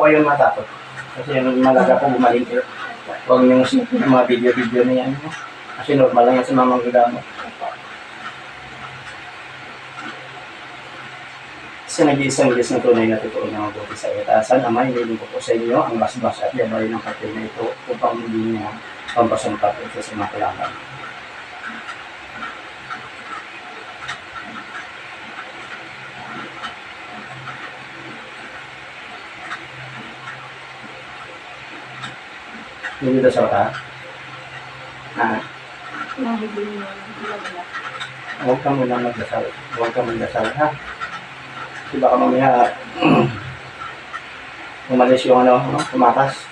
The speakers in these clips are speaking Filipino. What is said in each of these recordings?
kayong matakot. Kasi yung malaga po bumalik kayo. Huwag niyong yung mga video-video na yan. Kasi normal lang yan sa mga manggagamot. Kasi nag-iisang Diyos ng tunay na totoo na mabuti sa itasan. Ama, hiniling ko po sa inyo ang basbas at yabay ng kapil na ito upang hindi niya pampasumpat ito sa mga kailangan. Hindi dasal ka? Huwag ka muna magdasal. Huwag ka magdasal, ha? Kasi baka mamaya umalis yung tumakas.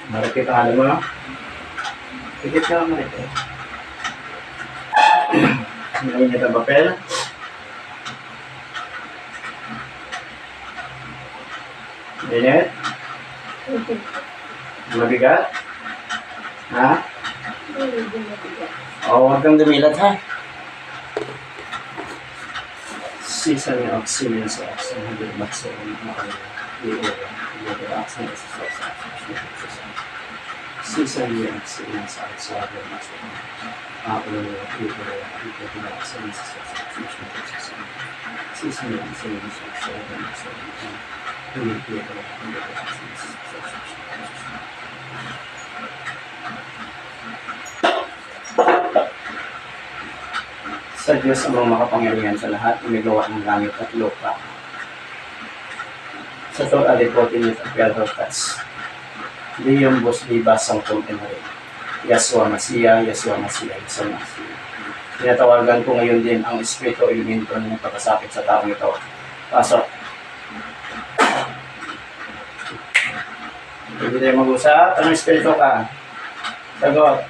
Marikit ang alam mo, no? Sikit ka lang marikit. Mainit ang papel. Mainit? Mabigat? Ha? Oo, huwag kang dumilat, ha? Season yung oxygen sa oxygen. Hindi mag-seven. Season yung oxygen sa oxygen. Season yung oxygen sa sa Diyos ang makapangyarihan sa lahat, umigawa ng langit at lupa. Sa to alipotin at piadotas. Diyong bus libas ang kumpenari. Yasua Masiya, Yasua Masiya, Yasua Masiya. Tinatawagan ko ngayon din ang Espiritu o elemento na nagpapasakit sa taong ito. Pasok. Hindi tayo mag-usap. Anong Espiritu ka? Sagot.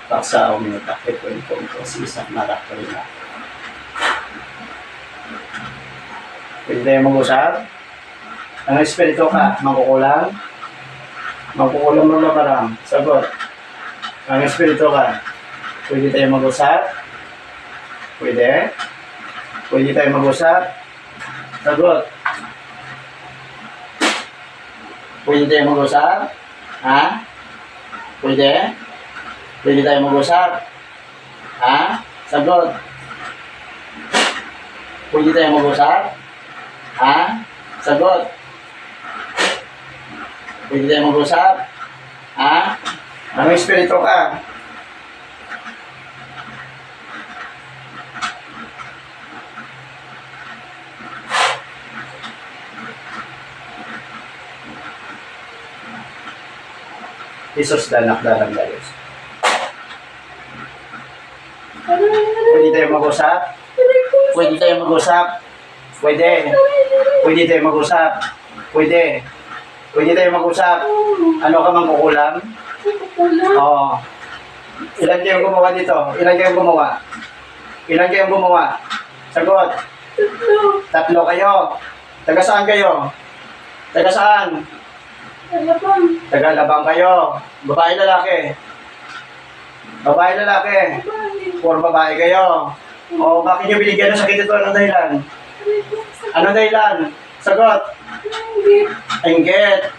Paksa o minutakit ko yung kung si isang narak ko rin na. Pwede tayo mag-usap. Anong Espiritu ka? Magkukulang? Magkukulang mo na parang. Sagot. Anong Espiritu ka? Pwede tayo mag-usap? Pwede? Pwede tayo mag-usap? Sagot. Pwede tayo mag-usap? Ha? Pwede? Pwede tayo mag-usap? Ha? Sagot. Pwede tayo mag-usap? Ha? Sagot. Pwede tayo mag-usap? Ha? Anong espiritu ka? Isos danak darang dayos. Pwede tayo mag-usap? Pwede tayo mag-usap? Pwede. Pwede tayo mag-usap? Pwede. Pwede tayo mag-usap? Ano ka mang kukulang? Oo. Ilan kayong gumawa dito? Ilan kayong gumawa? Ilan kayong gumawa? Sagot. Tatlo kayo. Taga saan kayo? Taga saan? Taga-Labang kayo. Babae lalaki. Babae lalaki. Puro babae kayo. O bakit nyo binigyan ng sakit ito? Anong dahilan? Anong dahilan? Sagot. Inggit.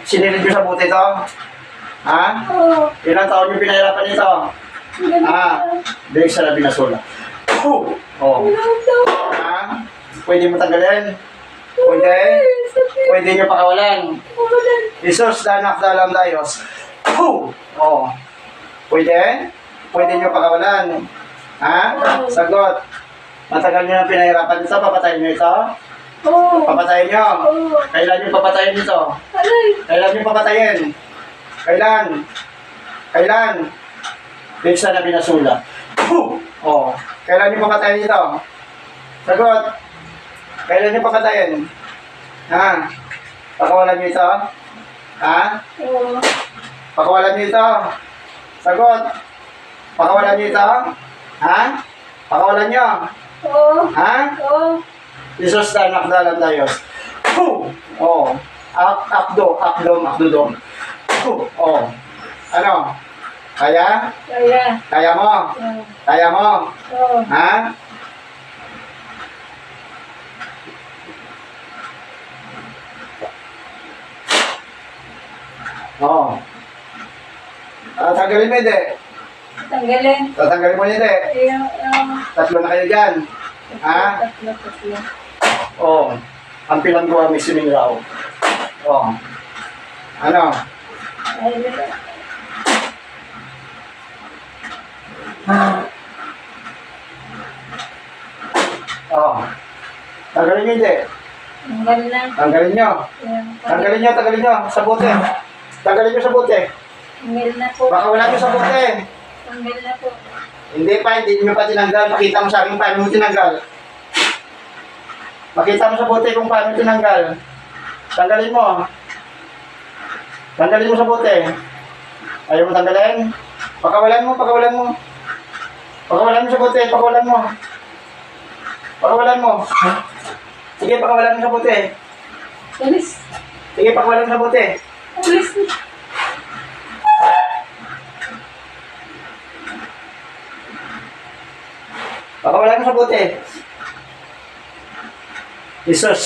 Sinilid nyo sa buti to? Ha? Oo. Ilang taon nyo pinahirapan nito? Dahil sa labi na sula. Oh. Ha? Pwede mo tanggalin? Pwede? Pwede nyo pakawalan? Isos, danak dalam dayos. Oh. Pwede? Pwede nyo pakawalan? Ha? Sagot. Matagal nyo na pinahirapan nito, papatayin nyo ito? Papatayin nyo? Kailan nyo papatayin ito? Kailan nyo papatayin? Kailan? Kailan? Dahil sa labi na sula. Oh. Kailan nyo papatayin ito? Sagot. Kailan nyo papatayin? Ha? Pakawalan nyo ito? Ha? Pakawalan nyo ito? Sagot. Pakawalan nyo ito? Ha? Pakawalan nyo? Ha? Isos na nakdalan tayo. Oh. Akdo. Oh. Ano? Kaya? Kaya mo? Kaya mo? Ha? Oo. Tanggalin mo hindi. Tatanggalin mo hindi. Tatlo na kayo dyan. Ha? Oo. Ang pilangguan may simingraw. Oo. Ano? Oo. Tanggalin nyo hindi. Tanggalin nyo. Tanggalin nyo. Sa bote. Tanggalin nyo sa bote. Baka wala nyo sa bote. Hindi pa, hindi nyo pa tinanggal. Makita mo sa akin paano mo tinanggal. Makita mo sa bote kung paano tinanggal. Tanggalin mo. Tanggalin mo sa bote. Ayaw mo tanggalin? Pakawalan mo. Pakawalan mo sa bote. Pakawalan mo. Sige, pakawalan mo sa bote. Sige, pakawalan mo sa bote. Pakawalan mo sa bote. Isus.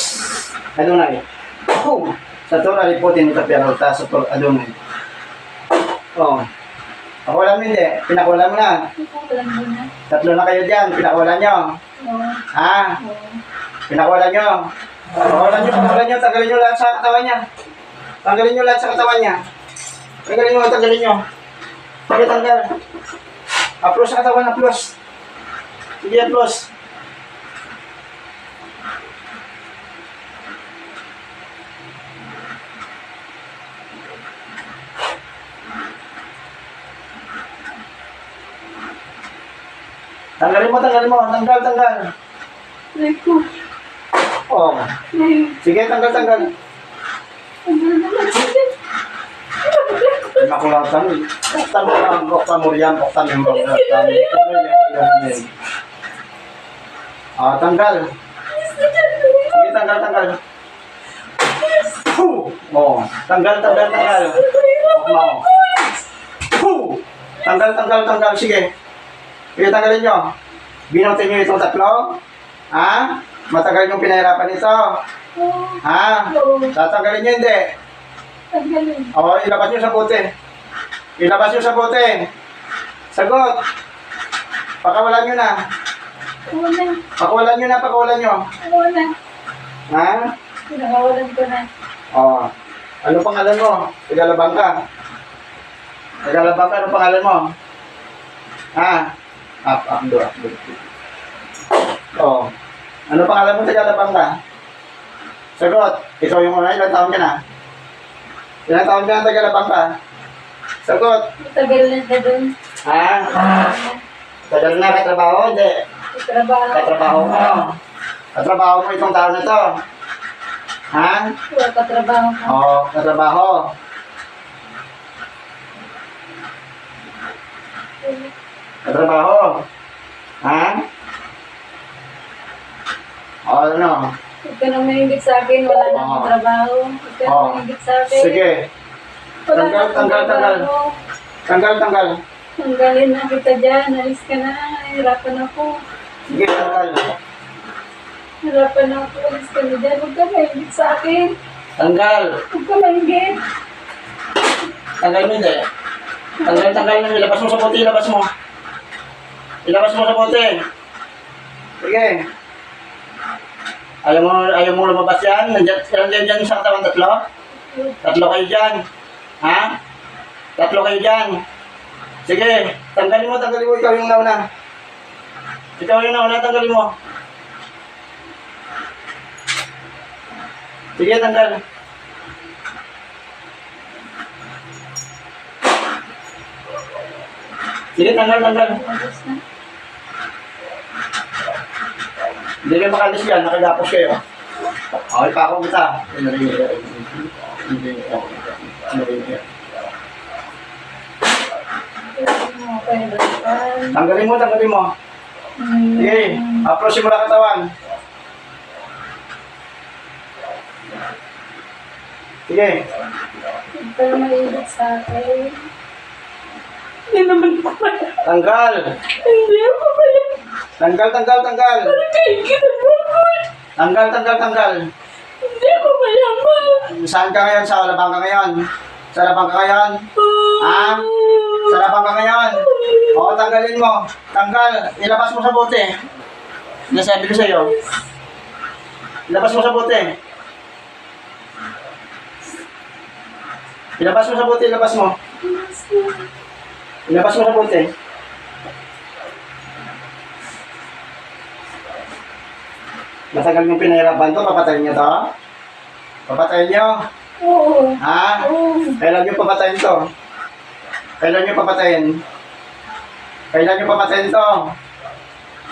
Adonai. Sa Torah, liputin ito pinarota sa Torah, Adonai. Oh. Pakawalan mo hindi. Pinakawalan mo na. Tatlo na kayo dyan. Pinakawalan nyo. Ha? Pinakawalan nyo. Pakawalan nyo. Tanggalin nyo lahat sa katawan niya. Tanggalin nyo. Sige, tanggal. Aplos sa katawan, aplos. Sige, aplos. Tanggal. Oh. Sige, tanggal. Makulatan. Oktan mo riyan. Tanggal. Sige, tanggal. Oh. Tanggal. Tanggal. Sige. Sige, tanggalin nyo. Binutin nyo itong tatlo. Ha? Matagal yung pinahirapan ito. Ha? Tatanggalin nyo hindi. Oo, ilabas nyo sa bote. Sagot. Pakawalan nyo na. Pakawalan nyo. Ha? Pinakawalan ko na. Oo. Ano pangalan mo? Tagalabang ka. Ano pangalan mo? Ha? Akdo. Oo. Ano pangalan mo? Tagalabang ka. Sagot. Ikaw yung una. Ilang taon ka na? Tagalabang ka? Sagot. Tagal na siya dun. Ha? Tagal na katrabaho? Hindi. Katrabaho mo. Katrabaho mo itong taon na to. Ha? Katrabaho ka. Oo, katrabaho. Ha? O, ano? Huwag ka nang mahigit sa akin. Wala na akong trabaho. Huwag ka nang mahigit sa akin. Sige. Tanggal. Tanggalin na kita dyan. Alis ka na. Hirapan ako. Sige, tanggal. Alis ka na dyan. Huwag ka mahigit sa akin. Tanggal. Huwag ka mahigit. Tanggal mo hindi. Tanggal na. Ilabas mo sa bote, ilabas mo. Ilabas mo sa bote. Sige. Ayaw mo lumabas yan? Nandiyan dyan sa katawan, tatlo? Tatlo kayo dyan. Ha? Tatlo kayo dyan. Sige, tanggalin mo. Ikaw yung nauna. Ikaw yung nauna, tanggalin mo. Sige, tanggal. Sige, tanggal. Tapos na. Hindi kayo makalis yan, nakagapos kayo. Okay, pa ako kita. Okay, balikan. Tanggalin mo. Sige, approach mo na katawan. Sige. Huwag ka mahigit sa akin. Hindi naman po pala. Tanggal. Hindi ako pala. Tanggal. Kahigit mo ako. Tanggal. Hindi ako mayaman. Saan ka ngayon? Sa labang ka ngayon? Sa labang ka ngayon? Ha? Sa labang ka ngayon? Oo, tanggalin mo. Tanggal. Ilabas mo sa bote. Nasabi ko sa'yo. Ilabas mo sa bote. Ilabas mo sa bote, ilabas mo. Ilabas mo sa bote. Matagal yung pinahirapan to, papatayin nyo to? Papatayin nyo? Oo. Ha? Oo. Kailan nyo papatayin to? Kailan nyo papatayin? Kailan nyo papatayin to?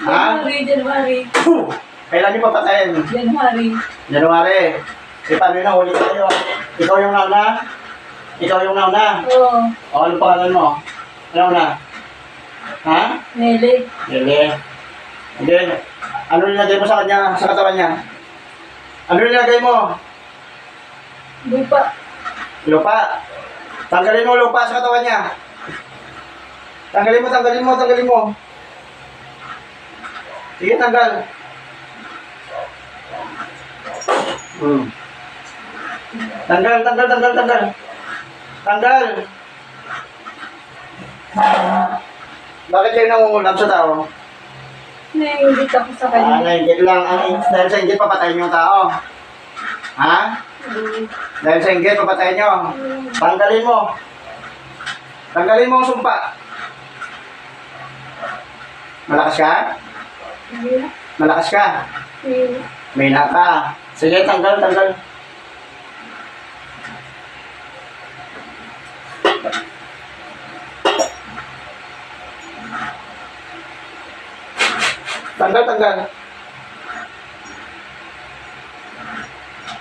Ha? January. Kailan nyo papatayin? January. January. E paano yun? Huli kayo. Ikaw yung nauna? Oo. O, ano pangalan mo? Ano na? Ha? Nelly. Lele. Hindi. Ano nilagay mo sa kanya, sa katawan niya? Ano nilagay mo? Lupa. Lupa. Tanggalin mo lupa sa katawan niya. Tanggalin mo. Sige, tanggal. Tanggal. Bakit kayo nangungulam sa tao? Naingit ako sa kanya. Nainggit lang. Dahil sa inggit, papatayin yung tao. Ha? Dahil sa inggit, papatayin nyo. Tanggalin mo ang sumpa. Malakas ka? Hindi. Malakas ka? Hindi. May ka. Sige, tanggal. Tanggal.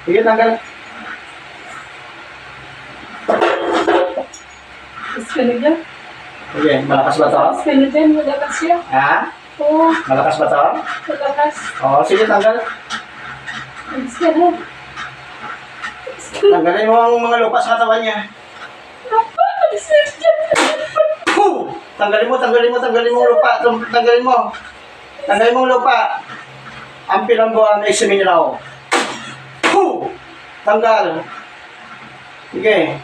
Sige, tanggal. Tapos ka na dyan. Sige, malakas ba to? Tapos ka na dyan. Malakas siya. Ha? Oo. Malakas ba to? Malakas. Oo, sige, tanggal. Tapos ka na. Tanggalin mo ang mga lupa sa katawan niya. Lupa. Tapos ka na dyan. Tanggalin mo ang lupa. Tanggalin mo ang lupa. Ang pilambo ang isiminaw. Tanggal. Sige.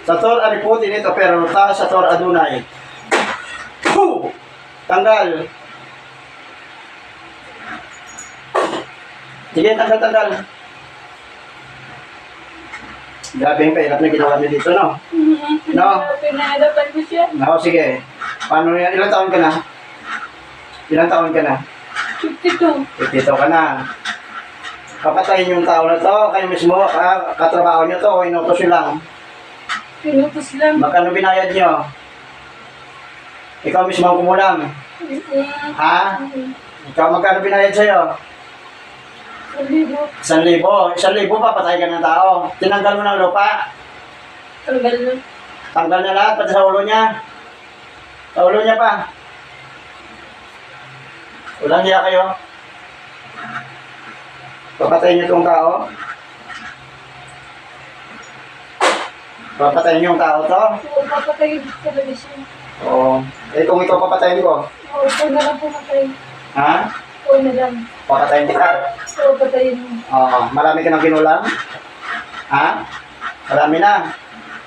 Sator aripot inito pero ta sator adunay. Tanggal. Sige, tanggal. Grabe yung kahirap na ginawa niyo dito, no? No. Pinahirapan ko siya. No, sige. Paano yan? Ilang taon ka na? 52. Dito ka na. Papatayin yung tao na to, kayo mismo, katrabaho nyo to, o inutos nyo lang. Pinutos lang. Magkano binayad nyo? Ikaw mismo ang kumulang. Ha? Ikaw magkano binayad sa'yo? 1,000. 1,000. 1,000 papatay ka ng tao. Tinanggal mo ng lupa. Tanggal na. Tanggal na lahat, pati sa ulo niya. Sa ulo niya pa. Walang hiya kayo. Papatayin niyo itong tao. Papatayin niyo yung tao to. Oo, papatayin talaga siya. Oo. Eh kung ikaw papatayin ko. Oo, ikaw na lang pumatay. Ha? Oo na lang. Papatayin kita. Oo, patayin mo. Oo, marami ka ng kinulam? Ha? Marami na.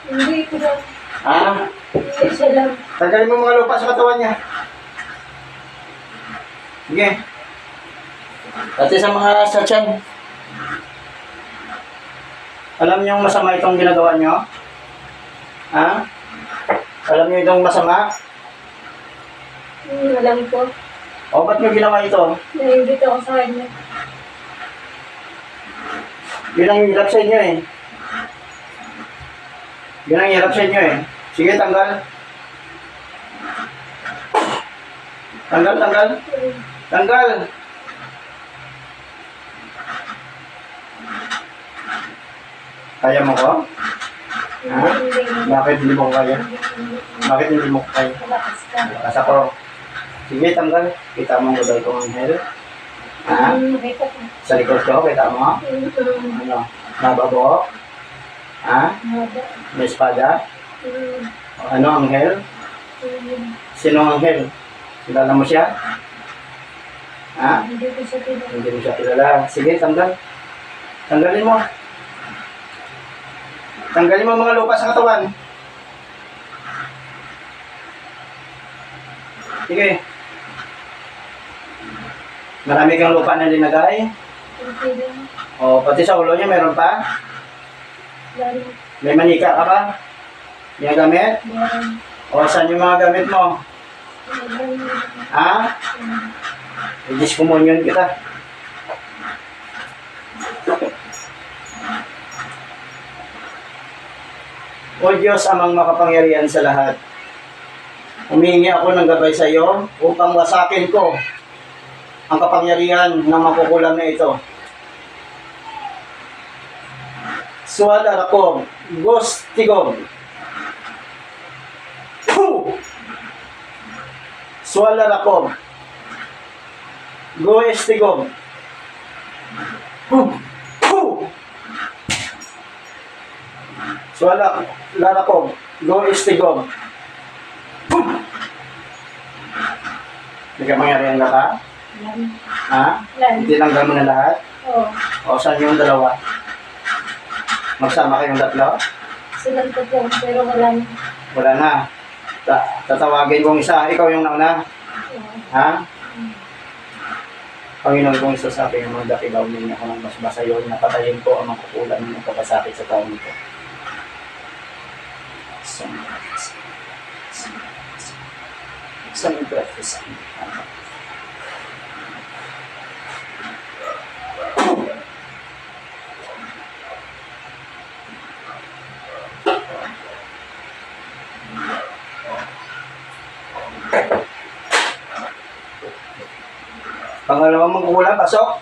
Hindi ko lang. Ha? Hindi siya lang. Tanggalin mo mga lupa sa katawan niya. Sige. Pati sa mga sa tiyan. Alam niyo yung masama itong ginagawa niyo? Ha? Alam niyo itong masama? Alam ko. O, ba't niyo ginawa ito? Nainggit ako sa kanya. Yun ang hirap sa inyo eh. Yun ang hirap sa inyo eh. Sige, tanggal. Tanggal, tanggal. Tanggal. Kaya mo ko? Ha? Bakit hindi mo ko kaya? Bakit hindi mo ko kaya? Malakas ka. Lakas ako. Sige, tanggal. Kita mo ang gabay kong anghel. Ha? Nakita ko. Sa likod ko, kita mo? Ano? Nabago? Ha? Haba. May espada? Ano, anghel? Sino ang anghel? Kilala mo siya? Ha? Hindi ko siya pinag. Hindi mo siya kilala. Sige, tanggal. Tanggalin mo. Tanggalin mo mga lupa sa katawan. Sige. Marami kang lupa na linagay. Okay lang. O, pati sa ulo niya meron pa. Lalo. May manika ka ba? May gamit? Meron. O, saan yung mga gamit mo? Ha? I-discommunion kita. O Diyos, amang makapangyarihan sa lahat, humingi ako ng gabay sa iyo upang wasakin ko ang kapangyarihan ng makukulam na ito. Suwala Rakob, Gos Tigog. Suwala Rakob, Go Estigog. Suwala Rakob, Go Estigog. Hindi ka mangyarihan na ka? Ha? Tinanggal mo na lahat? Oo. O saan yung dalawa? Magsama kayong tatlo? Silang tatlo, pero wala na. Wala na. Tatawagin kong isa. Ikaw yung nauna. Ha? Panginoon kong isa sa akin ng mga dakilaw ninyo ako ng basbasa yun. Napatayin ko ang mga kukulan ng kapasakit sa taong ito. Sa mga breakfast. Pangalawa mong kukulan, pasok.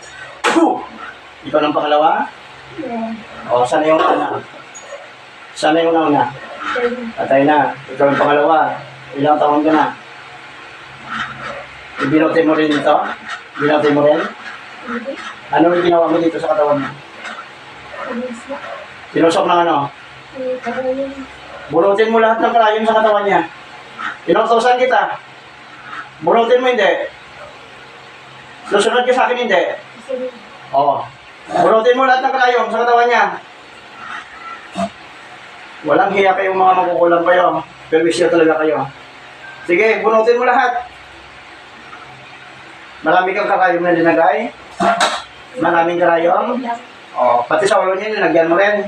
Ikaw ng pangalawa? O, sana yung una? Sana yung una? Patay na. Ikaw yung pangalawa. Ilang taon ka na? Ibinote mo rin ito? Binote mo rin? Ano yung ginawa mo dito sa katawan mo? Sinusok ng ano? Bunutin mo lahat ng karayom sa katawan niya. Pinoktosan kita. Bunutin mo hindi. Susunod ka sa akin hindi. Oo. Bunutin mo lahat ng karayom sa katawan niya. Walang hiya kayong mga makukulang kayo. Perwisyo talaga kayo. Sige, bunutin mo lahat. Marami kang karayom na linagay. Maraming karayom. O, pati sa ulo niya, nilagyan mo rin.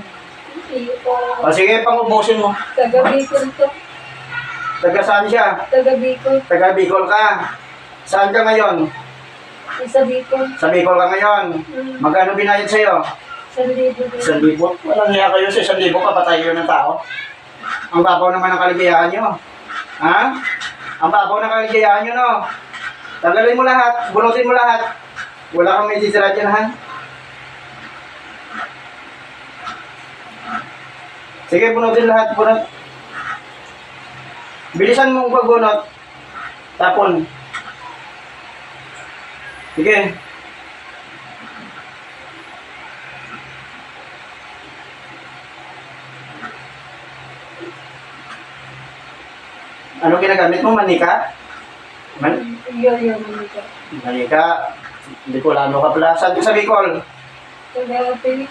O sige, pangubusin mo. Taga-Bicol to. Taga saan siya? Taga-Bicol. Taga Bicol ka. Saan ka ngayon? Sa Bicol. Sa Bicol ka ngayon. Magkano binayad sa'yo? 1,000. 1,000. Walang hiya kayo sa 1,000, kapatay yun ng tao. Ang babaw naman ng kaligayahan nyo. Ha? Ang babaw ng kaligayahan nyo, no? Tanggalin mo lahat. Bunutin mo lahat. Wala kang may titira dyan, ha? Sige, bunutin lahat. Bunot. Bilisan mong pagbunot. Tapon. Sige. Ano ginagamit mo? Manika? Yo, manika. Manika. Hindi ko alam ka pala. Saan ka sa Bicol? Tagapili.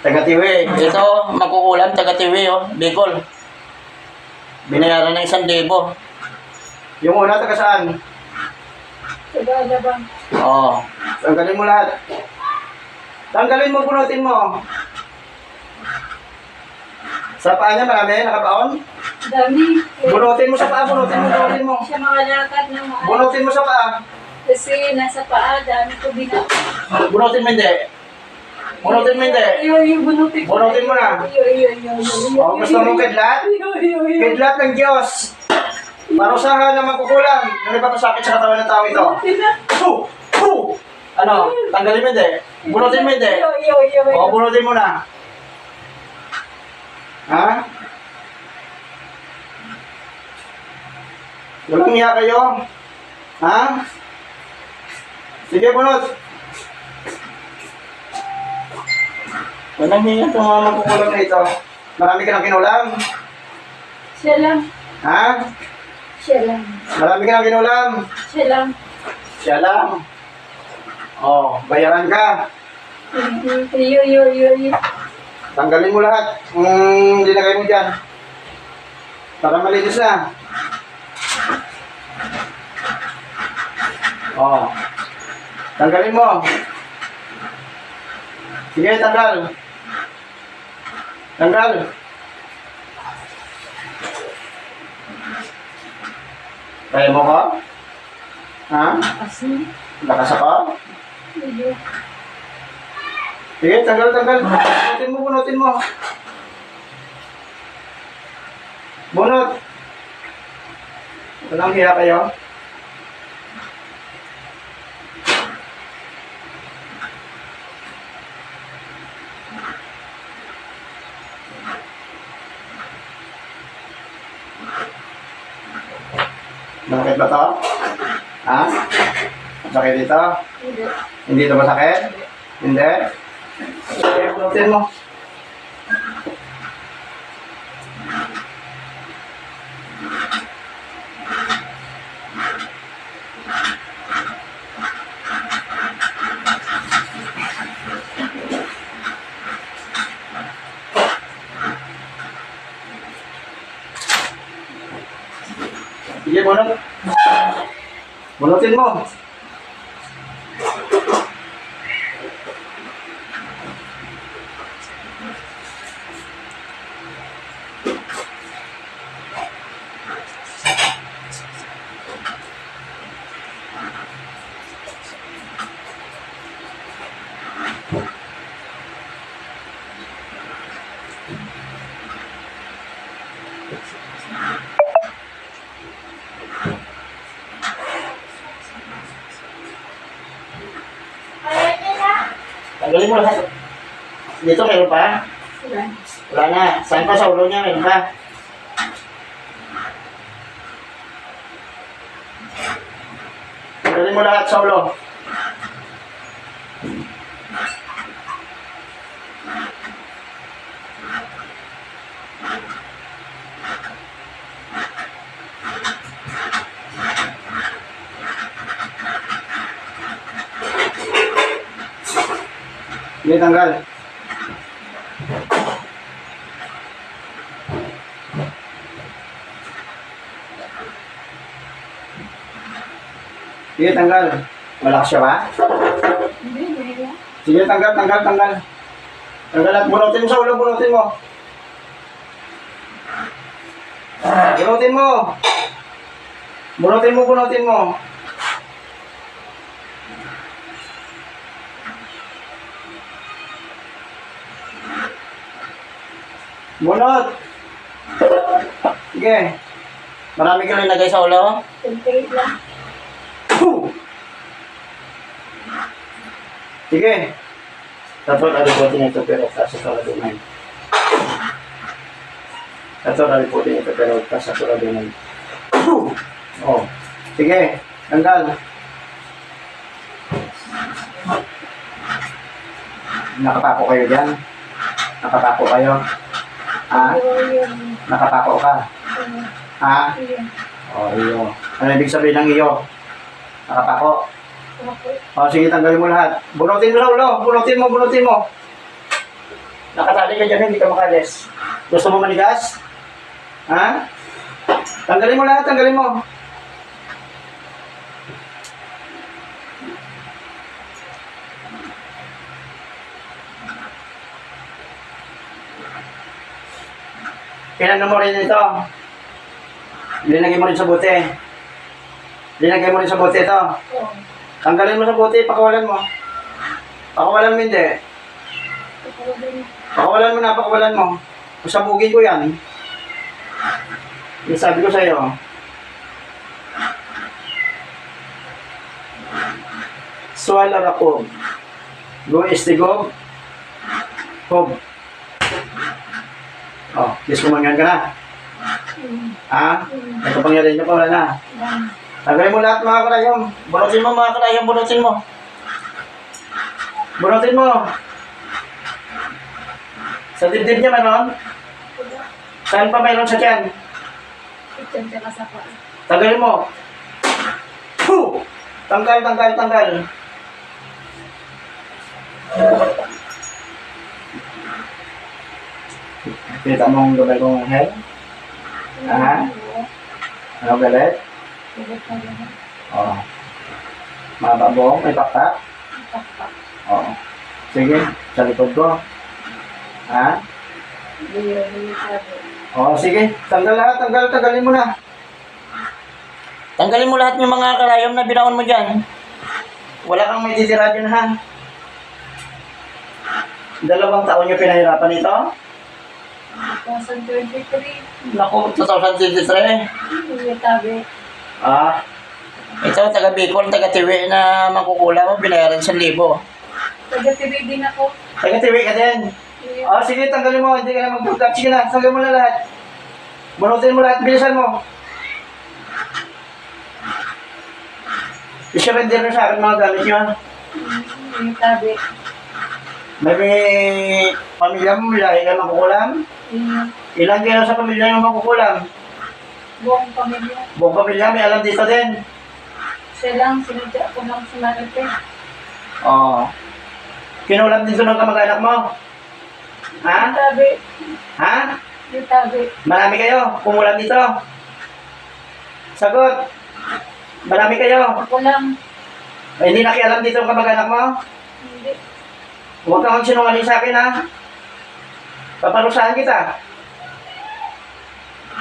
Taga-Tiwi. Ito, magkukulam, Taga-Tiwi, oh. Bicol. Binayaran ng 1,000. Yung una, taga saan? Tagalabang. Oo. Tanggalin mo lahat. Tanggalin mo, bunutin mo. Sa paa niya, marami, nakabaon. Dami. Bunutin mo sa paa, bunutin mo. Siya makalakad na maayos. Bunutin mo sa paa. Kasi nasa paa, dami ko binat. Bunutin mo hindi. Bunutin mo hindi. Yung bunutin ko. Bunutin mo na. O, gusto mo kidlat? Kidlat ng Diyos. Parusahan na magkukulam. Yung ipapasakit sa katawan ng tao ito. Puh! Puh! Ano? Tanggalin mo hindi. Bunutin mo hindi. O, bunutin mo na. Ha? Walang hiya kayo? Ha? Sige, bunot. Walang hiya itong mga magkukulam na ito. Marami ka ng kinulam. Siya lang. Ha? Siya lang. Marami ka ng kinulam. Siya lang. Siya lang. Oh, bayaran ka. Yo. Tanggalin mo lahat. Dinagay mo dyan. Para malinis na. Oh. Tanggalin mo. Sige, tanggal. Tanggal. Kaya mo ko? Ha? Kasi. Lakas ako? Medyo. Sige, tanggal. Bunutin mo. Bunot. Walang hiya kayo. Masakit ba to? Ha? Masakit dito? Hindi. Hindi ito masakit? Hindi? Sige, bunutin mo. Sige, bunot. Bunutin mo. Tanggalin mo lahat. Dito meron pa? Wala. Wala na. Saan pa sa ulo niya? Meron pa? Tanggalin mo lahat sa ulo. Hindi, tanggal. Sige, tanggal. Malakas siya ba? Hindi. Sige, tanggal. Tanggal at bunutin mo sa ulo, bunutin mo. Bunutin mo. Bunutin mo. Bunot. Sige. Marami ka rin lagay sa ulo. Template lang. Puh! Sige. Tapos aliputin ito pero kasi sa ladunay. Tapos aliputin ito pero kasi sa ladunay. Puh! Oh. Sige. Tanggal. Nakapako kayo dyan. Nakapako kayo. Ha? Yo. Nakapako ka. Ha? Yo. Oh, iyo. Ano ibig sabihin ng iyo? Nakapako. ako. O, sige, tanggalin mo lahat. Bunutin mo sa ulo. Bunutin mo, bunutin mo. Nakatali ka dyan, hindi ka makalis. Gusto mo manigas? Ha? Tanggalin mo lahat, tanggalin mo. Pinano mo rin ito. Linagay mo rin sa bote. Linagay mo rin sa bote ito. Oo. Tanggalin mo sa bote, pakawalan mo. Pakawalan mo hindi. Pakawalan mo na, pakawalan mo. Pasabugin ko yan. Yung sabi ko sa'yo. Swallow ako. Go istigog. Hob. Oh, diskumangan ka na. Ha? May kapangyarihan ka pa, wala na. Tanggalin mo lahat mga karayom. Bunutin mo mga karayom, bunutin mo. Bunutin mo. Sa dibdib niya meron? Saan pa meron sa tiyan? Diyan ka sa pa. Tanggalin mo. Puh! Tanggal, tanggal, tanggal. Kita mo ang gabay kong head? Aha. Ano galit? Oo. Mababo, may pakpak? Oo. Sige, sa likod ko. Ha? Oo, sige. Tanggal lahat, tanggalin mo na. Tanggalin mo lahat yung mga karayom na binaon mo dyan. Wala kang may titira dyan, ha? 2 taon yung pinahirapan ito? 2023. Naku, 2023. Hindi tabi. Ah. Ito, taga Bicol, taga Tiwi na makukula mo, binayaran 1,000. Taga-TV din ako. Taga Tiwi ka din. Ah, sige, tanggalin mo, hindi ka na mag-vlog. Sige na, tanggalin mo na lahat. Bunutin mo lahat, bilisan mo. I-surrender na sa akin mga gamit nyo. Hindi tabi. May pamilya mo, bilahe ka makukulam. Ilan kayo sa pamilya yung makukulam? Buong pamilya. Buong pamilya, may alam dito din. Siya lang, sinadya ko lang sa Maripe. Oo. Kinulam dito ng kamag-anak mo? Ha? Hindi tabi. Ha? Hindi tabi. Marami kayo, kumulam dito. Sagot. Marami kayo. Ako lang. Ay, hindi nakialam dito ang kamag-anak mo? Hindi. Huwag kang magsinungaling sa akin, ha? Paparusahan kita.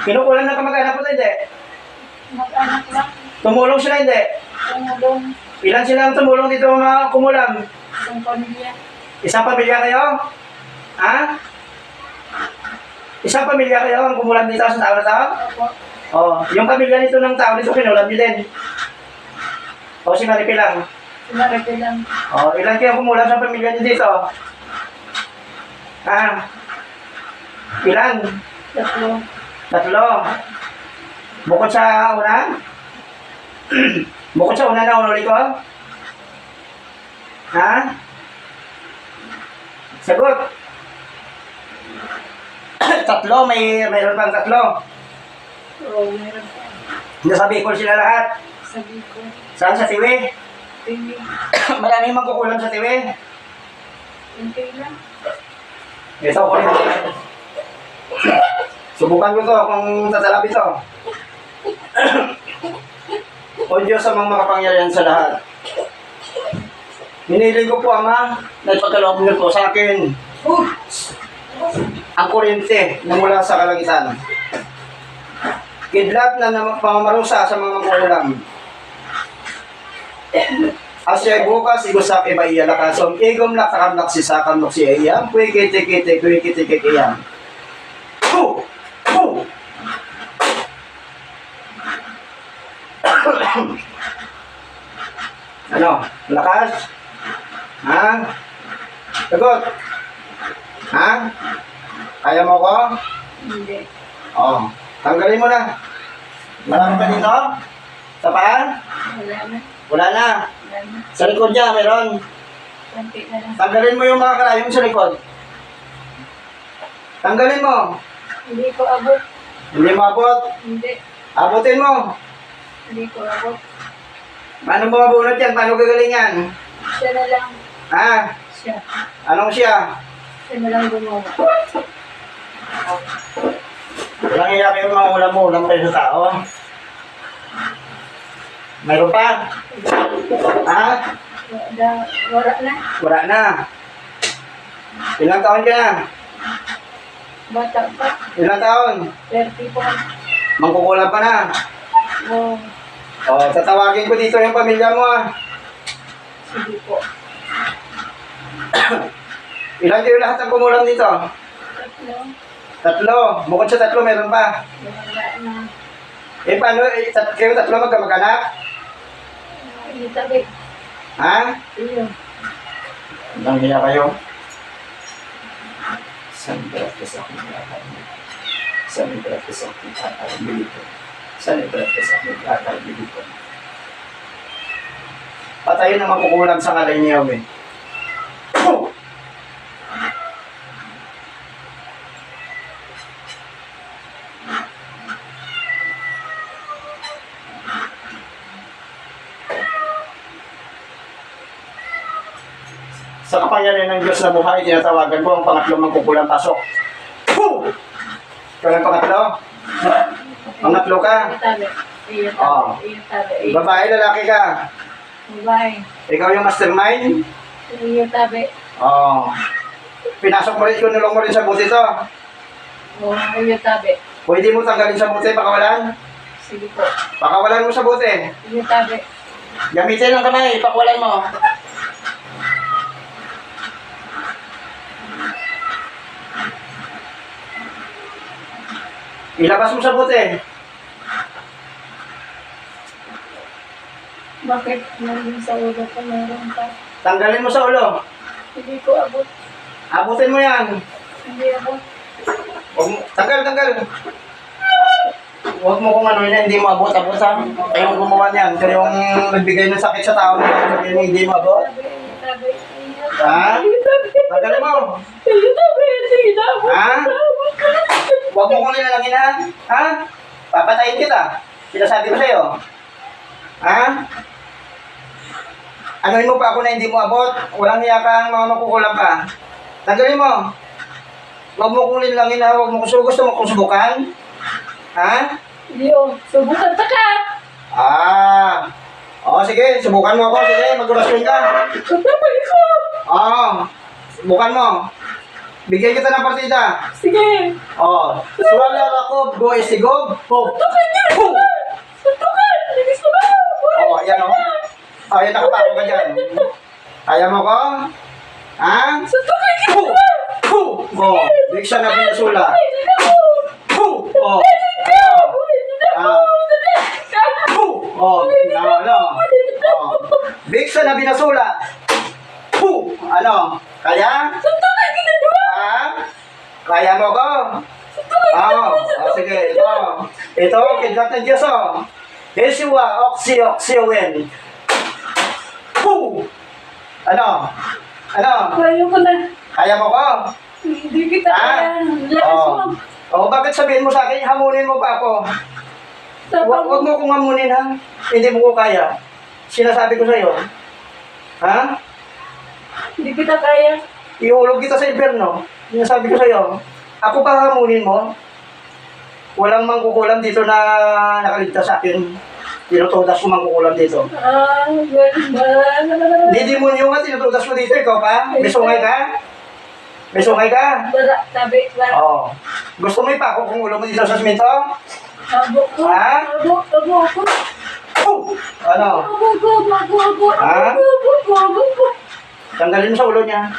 Kinukulan ng kamag-anak mo, hindi? Mag-anak lang. Tumulong sila, hindi? Tumulong. Ilan sila ang tumulong dito mga kumulam? Isang pamilya. Isang pamilya kayo? Ha? Isang pamilya kayo ang kumulam dito sa tao na tao? Ako. Oh, yung pamilya nito ng tao nito, kinulam niyo din. O, si Maripi lang. Si Maripe lang. Oh, ilan kayo kumulam sa pamilya niyo dito? Ha? Ilan? 3. 3. Bukod sa una? Bukod sa una na unuli ko? Ha? Sagot. 3, mayroon pang 3. Oo, meron pa. Nasa Bicol sila lahat. Sabi ko. Saan? Sa Tiwi? Tingin. Maraming magkukulam sa Tiwi. Hintay lang. Ito ko rin. Subukan ko to kung tatalap ito. O Diyos sa mga makapangyarihan sa lahat. Hinili ko po, Ama, na ipagkaloob niyo po sa akin ang kuryente na mula sa kalangitan. Kidlat na pamamarusa sa mga makukulam. Asya bukas, igusak iba iya lakasom, igom lakakam laksisakan mo siya iyam, kuikiti-kiti, kuikiti-kiti iyam. Puh! Puh! Ano? Lakas? Ha? Sagot? Ha? Kaya mo ko? Hindi. Oo. Tanggalin mo na. Marami pa dito? Sa paa? Wala na. Wala na. Wala na. Sa likod niya, meron. Konti na lang. Tanggalin mo yung mga karayom sa likod. Tanggalin mo. Hindi ko abot. Hindi maabot. Hindi. Abutin mo. Hindi ko abot. Paano mo mabunot yan? Paano gagalingan? Siya na lang. Ha? Siya. Anong siya? Siya na lang gumawa. Walang iya kayo mga ulam-ulam kayo sa tao. Mayroon pa? Ha? Wala na. Wala na. Ilang taon ka na? Bata pa. Ilang taon? 30 po. Mangkukulam pa na. Oh, O, tatawagin ko dito yung pamilya mo ah. sige po. Ilan kayo lahat ang kumulam dito? Tatlo. Tatlo. Bukod sa tatlo, meron pa. Wala na. Eh, paano? Kayo tatlo magkamag-anak? Itabi. Ha? Iyo. Ilang hiya kayo? Sandra ka sa aking kakaibigan. Sandra ka sa aking kakaibigan. Sandra ka sa aking kakaibigan. Patayin na makukulam sa kalay niya, eh. Sa kapangyarihan ng Diyos na buhay, tinatawagan ko ang pangatlong magkukulang pasok. Puh! Ikaw yung pangatlo? Pangatlo ka? Itabi. Iyo Oo. tabi. Iyo tabi. Babae, lalaki ka? Babae. Ikaw yung mastermind? Iyo tabi. Oo. Pinasok mo rin, kinulong mo rin sa buti to. Oh, iyo tabi. Pwede mo tanggalin sa buti, pakawalan? Sige po. Pakawalan mo sa buti. Iyo tabi. Gamitin ang kamay, pakawalan mo. Ilabas mo sa buti. Bakit? Nandun sa ulo ko meron pa. Tanggalin mo sa ulo. Hindi ko abot. Abutin mo yan. Hindi abot. Tanggal. Huwag mo kung ano yun, hindi mo abot ha. Kayong gumawa niyan. Kayong nagbigay ng sakit sa tao. Sabihin mo, hindi mo abot. Tabi. Iyo tabi. Iyo Ha? tabi. Tanggalin mo. Iyo tabi. Sige na abot. Ha? Huwag mo kong nilalangin ha. Ha? Papatayin kita. Sinasabi ko sa'yo. Ha? Anuhin mo pa ako na hindi mo abot. Walang hiya kang mga makukulang ka. Tanggalin mo. Huwag mo kong nilalangin ha. Huwag mo kong gusto mo kong subukan. Ha? Iyo. Subukan ta ka. Ah. Oo, sige. Subukan mo ako. Sige, mag-orasyon ka. Tabi ko. Oo. Subukan mo. Bigyan kita ng partida. Sige. Oo. Swala Rakob, go Isigog. Ho. Tukan niya. Ho. Tukan. Bilis ko ba? Oo, ayan o. Ayan, nakapako ka dyan. Kaya mo ko? Ha? Tukan niya. Ho. Ho. Go. Big siya na pinasula. Ho. Oo. Ayan. Ah. Ho. Oo. Ano? Oo. Big siya na binasula. Ho. Ano? Kaya? Ha? Kaya mo ko? Oo. Sige, ito. Ito, kidlat ng Diyos, o. Yeshua, oxy-oxy-win. Poo! Ano? Kaya ko na. Kaya mo ko? Hindi kita Ha? kaya. Lakas mo. O, bakit sabihin mo sa akin, hamunin mo pa ako? Tapang Huwag mo kong hamunin, ha? Hindi mo ko kaya. Sinasabi ko sa'yo. Ha? Hindi kita kaya. Ihulog kita sa impyerno. Sinasabi ko sa'yo. Ako pa hamunin mo. Walang mangkukulam dito na nakaligtas sa akin. Tinutudas ko mangkukulam dito. Ganun ba? Hindi demonyo nga tinutudas mo dito. Ikaw pa? May sungay ka? May sungay ka? Bara, tabi, bara. Oo. Gusto mo ipako kung ulo mo dito sa simento? Abo ko. Ha? Abo ko. Ano? Abo ko. Ha? Abo ko. Tanggalin mo sa ulo niya.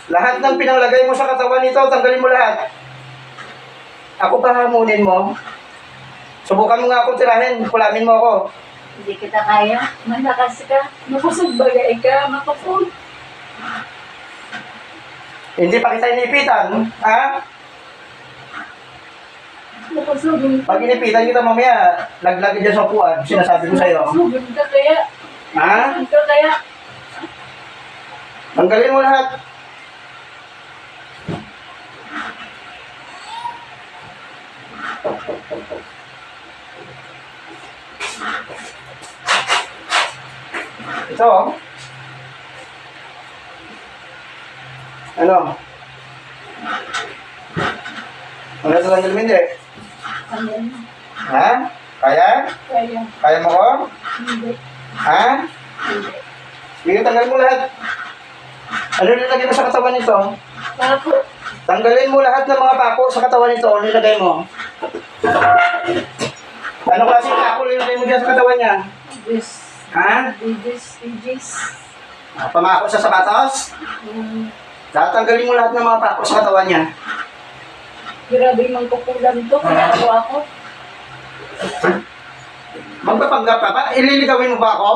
Lahat ng pinanglagay mo sa katawan nito, tanggalin mo lahat. Ako pa hamunin mo. Subukan mo nga ako tirahin. Kulamin mo ako. Hindi kita kaya. Malakas ka. Makusog bagay ka. Makapul. Hindi pa kita inipitan. Ha? Makusog. Pag inipitan kita mamaya, laglag dyan sa upuan. Sinasabi ko sa'yo. Makusog ka kaya. Ha? Makusog ka kaya. Tanggalin mo lahat. Ito, oh. Ano? Ano ito tanggalin mo hindi? Ayan. Ha? Kaya? Kaya. Kaya mo ko? Hindi. Ha? Hindi. Sige, tanggalin mo lahat. Ano nilagay mo sa katawan nito? Ako. Tanggalin mo lahat ng mga pako sa katawan nito. Ano nilagay mo? Ano klaseng pako nilagay mo dyan sa katawan niya? This. Ha? This. Pamako sa sapatos? Tatanggalin mo lahat ng mga pako sa katawan niya. Grabe mang kukulam to. Kaya ako. Magpapanggap ka ba? Ililigawin mo ba ako?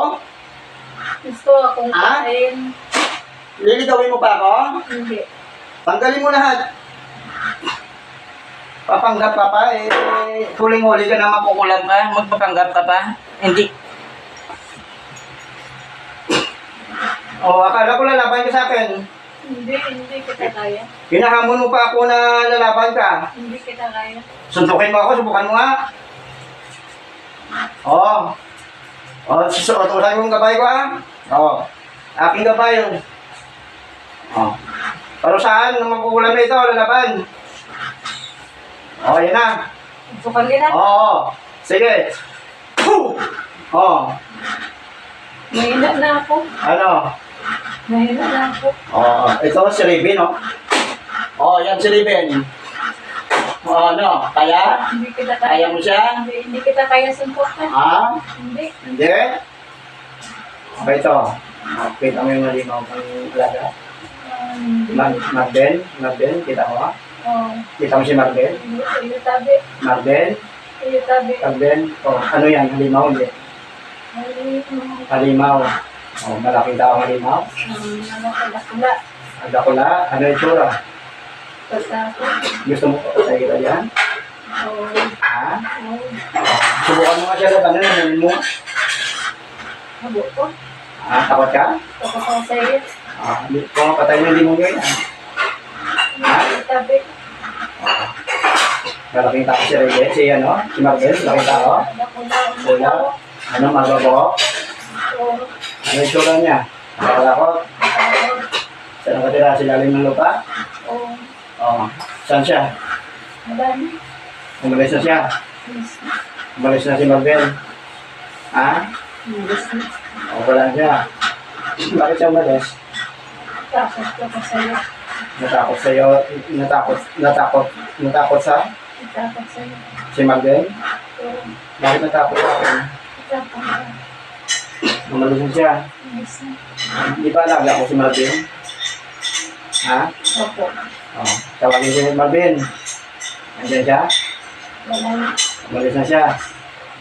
Gusto akong Ah? kain. Liligawin mo pa ako? Hindi. Tanggalin mo lahat. Papanggap ka pa eh. Huling-huli ka na makukulam ka. Magpapanggap ka pa. Hindi. Akala ko lalaban ka sa akin. Hindi kita kaya. Hinahamon mo pa ako na lalaban ka. Hindi kita kaya. Suntukin mo ako, subukan mo nga. Tutusan mo yung gabay ko ha. Aking gabay yun. Pero saan? Nung magkukulam na ito, lalaban. Yan na. Sukan din na. Sige. Mahina na ako. Ano? Mahina na ako. Ito si Riven, no? Yan si Riven. Ano? Kaya? Hindi kita Kaya kaya. mo siya? Hindi kita kaya suntukan. Hindi. Hindi? Okay, ito. Kita mo yung malimaw kang alaga. Hindi. Marben, kita mo ha? Oh. Kita mo si Marben? Iyo tabi. Marben? Iyo tabi. Marben? Ano yan? Halimaw, hindi? Halimaw. Malaking tao ang halimaw. Kalakula. Agakula, ano yung tsura? Basta ako. Gusto mo patay kita yan? Oh. Ha? Oh. Subukan mo nga siya na ano, namin mo. Habo ko. Takot ka? Takot ako sa'yo. Kung mapatay mo, hindi mo gawin. Iyo tabi. Malaking tao si Reyes, si Marben, malaking tao. Wala. Ano, magabo? Oh. Ano yung tsura niya? Nakakalakot? Saan nakatira? Sa ilalim ng lupa? Oh. Saan siya? Madami. Umalis na siya. Yes. Umalis na si Marben. Yes. Wala siya. Bakit siya umalis? Takot ako sa'yo. Natakot sa'yo. Natakot sa Takot sa'yo. si Marben? Oh. Bakit natakot sa akin? Takot ako. Umalis na siya. Yes. Di ba alaga ko si Marben? Opo. Tawagin si Marben. Andiyan siya? Wala. Umalis na siya.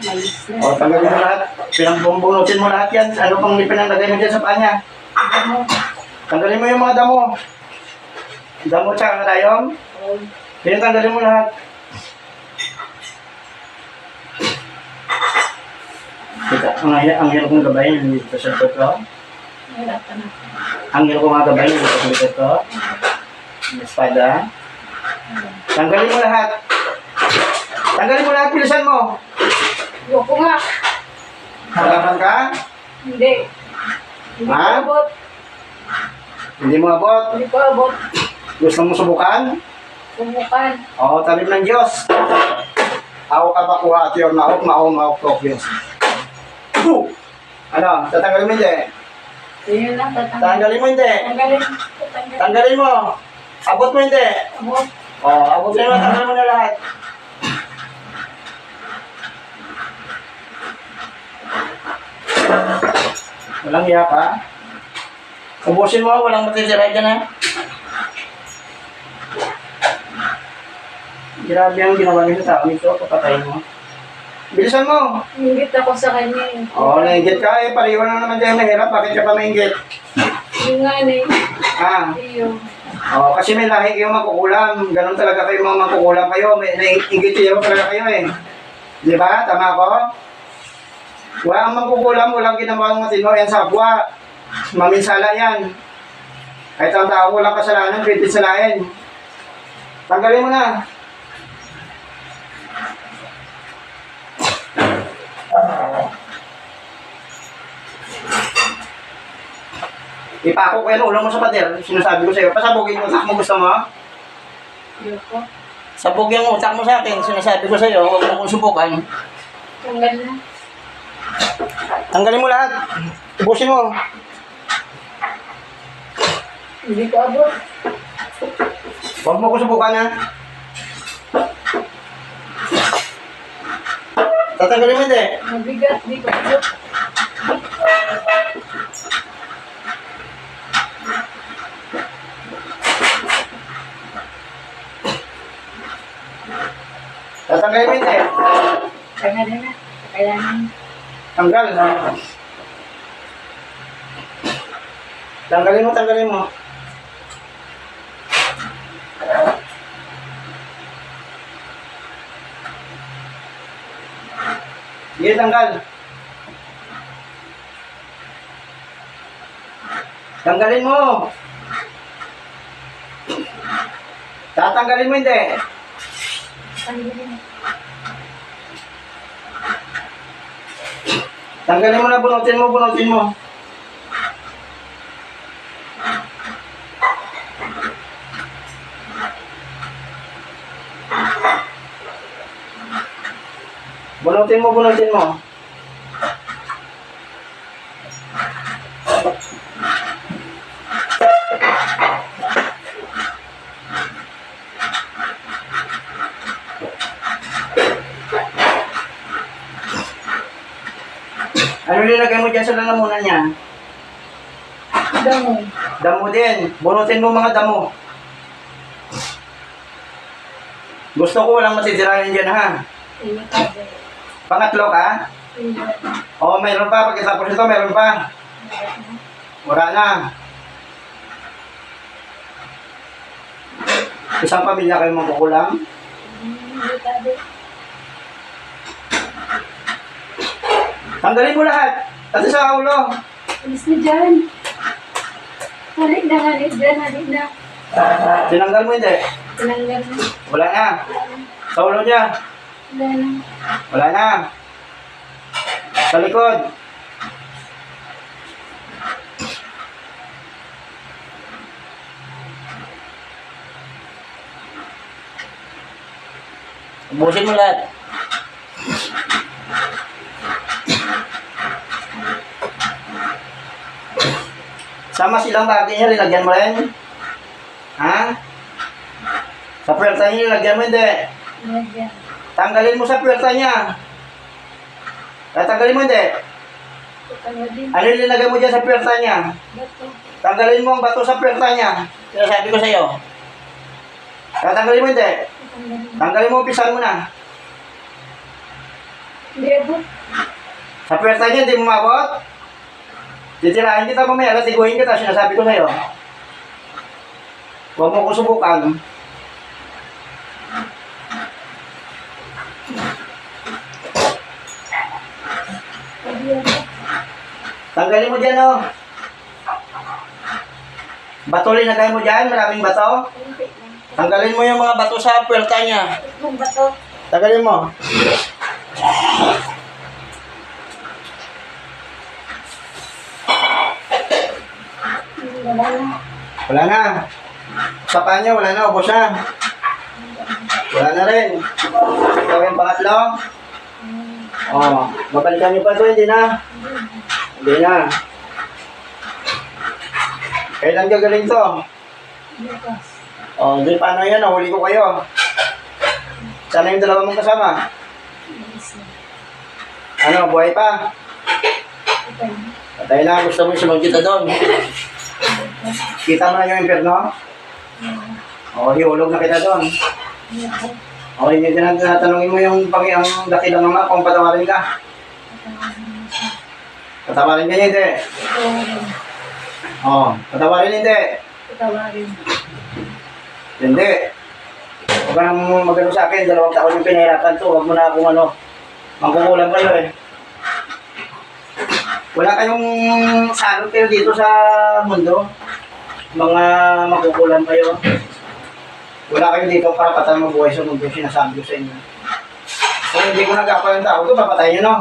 Malis na. Tanggalin mo lahat. Pinagbubunutin mo lahat yan. Ano pang pinanglagay mo dyan sa paa niya? Ano? Tanggalin mo yung mga damo. Damo tsaka karayom. Oh. Yan, tanggalin mo lahat. Kita, ang hirap kong gabayin dito sa likod ko. Wala ka na. Ang hirap kong gabayin dito sa likod ko. Yung espada. Tanggalin mo lahat. Tanggalin mo lahat, pilisan mo. Yoko nga. Halaman ka? Hindi. Hindi ko Ha? abot. Hindi mo abot. Hindi ko abot. Gusto mo subukan? Sumukan. Talim ng Diyos. Ako kabakuha at yung maok to Diyos. Ano? Tatanggalin mo hindi? Ayun lang. Tatanggalin. Tanggalin mo hindi? Tanggalin. Tanggalin mo. Abot mo hindi? Abot. Abot mo na. Tanggalin mo na lahat. Walang iya pa. Ubusin mo. Walang matitira dyan ha. Grabe ang ginawa niyo sa tao nito. Papatayin mo. Bilisan mo. Ingit ako sa kanya. Nainggit ka eh. Pariwan na naman tayo mahirap. Bakit ka pa maingit? Yung nga na Iyo. Kasi may lahi kayong makukulam. Ganon talaga kayo mga makukulam kayo. May nainggit kayo talaga kayo eh. Di ba? Tama ko? Walang mangkukulam. Walang ginawang matino. Yan sabwa. Maminsala yan. Kahit ang tao walang kasalanan. Pwede salain. Tanggalin mo na. Ipako ko yan ulo mo sa pader. Sinasabi ko sa'yo. Pasabugin yung utak mo. Gusto mo? Ayoko. Sabog yung utak mo sa akin. Sinasabi ko sa'yo. Huwag mo kong subukan. Tanggal na. Tanggalin mo lahat. Ubusin mo. Hindi ko abot. Huwag mo ko subukan ha. Tatanggalin mo hindi. Mabigat. Hindi ko abot. Tatanggalin mo hindi. Tanggal na. Kailangan. Tanggal. Tanggalin mo, tanggalin mo. Sige, tanggal. Tanggalin mo. Tatanggalin mo hindi. Tanggalin na. Tanggalin mo na, bunutin mo, bunutin mo. Bunutin mo, bunutin mo. Ano nilagay mo dyan sa lalamunan niya? Damo. Damo din. Bunutin mo mga damo. Gusto ko walang matitirahin dyan ha. Hindi ka ba? Pangatlo ka? Hindi. Oo, mayroon pa. Pagkatapos ito, mayroon pa. Wala na. Isang pamilya kayo magkukulang. Hindi ka ba? Tanggalin mo lahat. At sa ulo. Alis na dyan. Halik na, halik dyan, halik na. Tinanggal mo hindi. Tinanggal na. Wala na. Sa ulo niya. Wala na. Wala na. Sa likod. Ubusin mo lahat. Sama silang bagay niya, linagyan mo rin. Ha? Sa puwerta niya, linagyan mo hindi. Lagyan. Tanggalin mo sa puwerta niya. Tatanggalin mo hindi. Tanggal din. Ano yung linagay mo dyan sa puwerta niya? Bato. Tanggalin mo ang bato sa puwerta niya. Sinasabi ko sa'yo. Tatanggalin mo hindi. Tanggal. Tanggalin mo, umpisan mo na. Hindi abot. Sa puwerta niya, hindi mo mabot. Titirahin kita mamaya, latiguhin kita, sinasabi ko sa'yo. Huwag mo ko subukan. Hindi abot. Tanggalin mo dyan, oh. Bato linagay mo dyan, maraming bato. Kunti lang. Tanggalin mo yung mga bato sa puwerta niya. Itong bato. Tanggalin mo. Wala na. Wala na. Sa kanya, wala na, ubos na. Wala na rin. Ikaw yung pangatlo. Oh, babalikan niyo pa ito, hindi na. Hindi na. Kailan gagaling to? Bukas. Oh, hindi, paano yan? Nahuli ko kayo. Sana yung dalawa mong kasama. Alis na. Ano, buhay pa? Ito na. Patay na, gusto mo sunod kita doon. Kita mo na yung impyerno? Oo, hiulog na kita doon. Okay, hindi na tinatanungin mo yung ang dakilang mga kung patawarin ka. Patawarin ka niya, hindi. Patawarin. Oo, patawarin hindi. Patawarin. Hindi. Huwag ka nang magano sa akin, 2 taon yung pinahirapan to. Huwag mo na akong ano, mangkukulang kayo eh. Wala kayong salot kayo dito sa mundo. Mga makukulang kayo. Wala kayo dito karapatan mabuhay sa mundo, sinasabi ko sa inyo. Kung hindi ko nagkapa yung tao, ito papatayin nyo, no?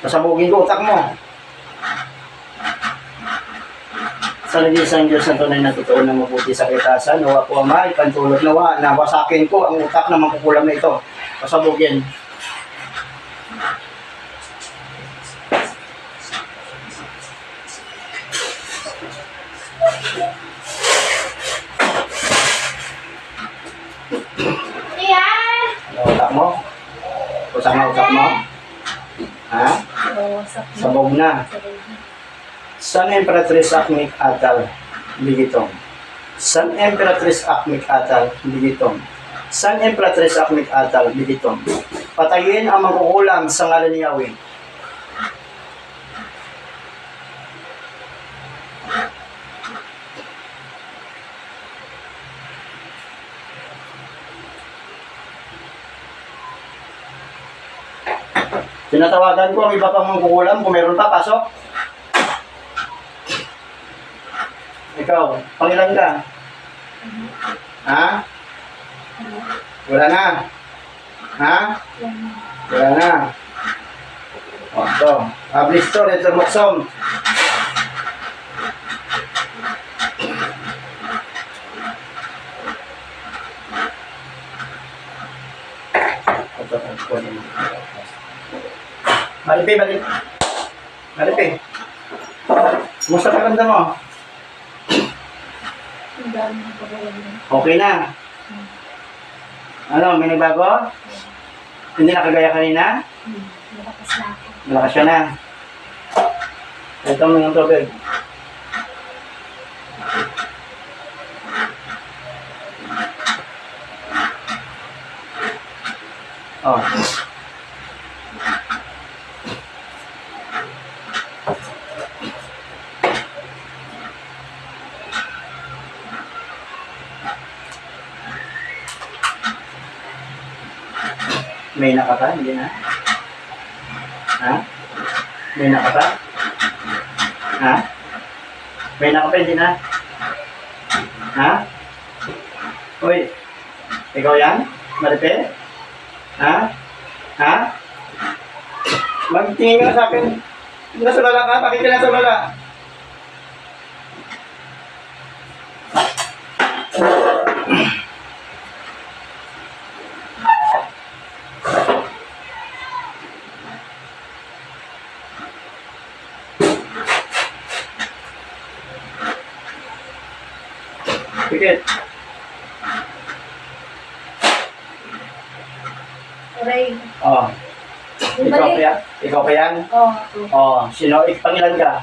Pasabugin ko utak mo. Sa nag-iisang Diyos na tunay na totoo na mabuti sa kitasan, nawa po Ama, ipantulot nawa, nawasakin ko ang utak na mangkukulam na ito. Pasabugin. Ayan! Ano utak mo? Kusang utak mo? Ha? Bawasak na. Sabog na. San Emperatriz Akmik Atal, Bigitong. San Emperatriz Akmik Atal, Bigitong. San Emperatriz Akmik Atal, Bigitong. Patayin ang mangkukulam sa ngalan ni Yahweh. Tinatawagan ko ang iba pang mangkukulam. Kung meron pa, pasok. Ikaw, pangilan ka? Ha? Wala na? Ha? Wala na. O, ito. Ablisto, retromoxom. Maripi, balik. Maripi. Kumusta pakiramdam mo? Ang dami ng pagkakalala. Okay na. Ano, may nagbago? Hindi na kagaya kanina? Malakas na ako. Malakas ka na. Ito mo ng tubig. Oh. May nakata? Hindi na? Ha? May nakata? Ha? May nakata? Hindi na? Ha? Uy, ikaw yan? Maripe? Ha? Ha? Magtingin ka sa akin. Nasulala ka? Bakit ka nasulala? Pikit. Aray. Oh. Ikaw pa yan? Ikaw pa yan? Oo. Oh. Sino? Pangilan ka?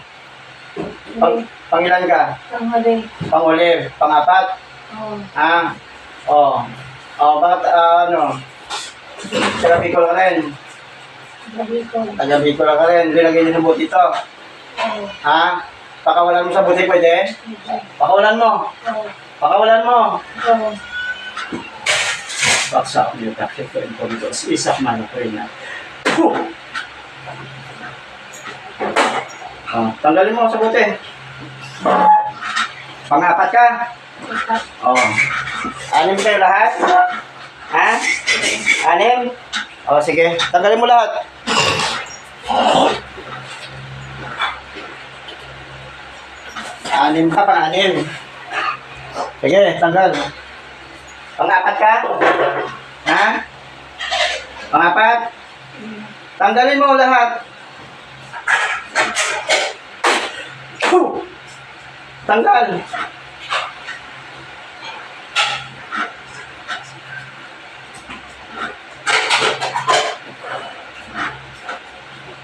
Pangilan ka? Tanghali. Panguli? Pangapat? Oo. Ah. Oh. Oh, bakit ano? Taga Bicol ka rin. Labi ko. Taga Bicol ka rin. Linagay niyo ng buti to. Oo. Ha? Pakawalan mo sa buti pwede? Pakawalan mo. Oo. Pakawalan mo. Oo. Baksa ko yung takip ko yung pagkos. Isak man ako rin na. Oh, tanggalin mo sa buti. Pangapat ka? Ikat. Oh. Anim kayo lahat? Ha? Anim? Oh, sige. Tanggalin mo lahat. Anim ka, pang-anim. Sige, tanggal. Pangapat ka? Ha? Pangapat? Tanggalin mo lahat. Tanggal.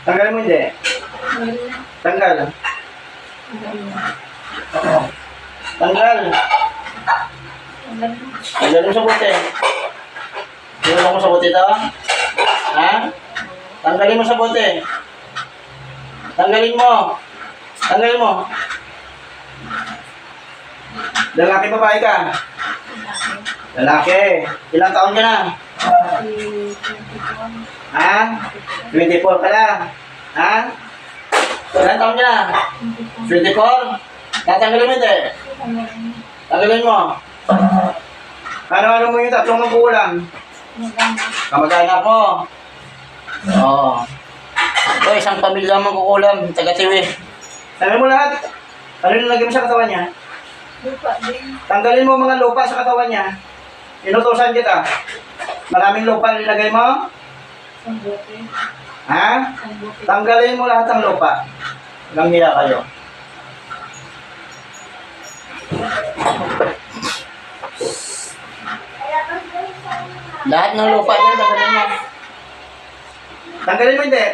Tanggalin mo hindi. Tanggal. Tanggal. Tanggalin mo sa buti. Tanggalin mo sa buti ito. Ha? Tanggalin mo sa buti. Tanggalin mo. Tanggalin mo. Lalaki babae ka? Lalaki. Ilang taon ka na? Ha? 24 ka na? Ha? Ilang taon ka na? 24? Tatanggalin mo hindi? Tanggalin mo. Ano mo yung tatlong magkulang? Kamag-anak mo. Oo. Ito, isang pamilya magkukulam, taga-tiwi. Tanggalin mo lahat. Ano yung lagay mo sa katawan niya? Lupa din. Tanggalin mo mga lupa sa katawan niya. Inutosan kita. Maraming lupa nilagay mo? Ang bote. Ha? Ang bote. Tanggalin mo lahat ng lupa. Hanggang hiya kayo. Lahat ng lupa yan, tanggalin mo. Tanggalin mo hindi.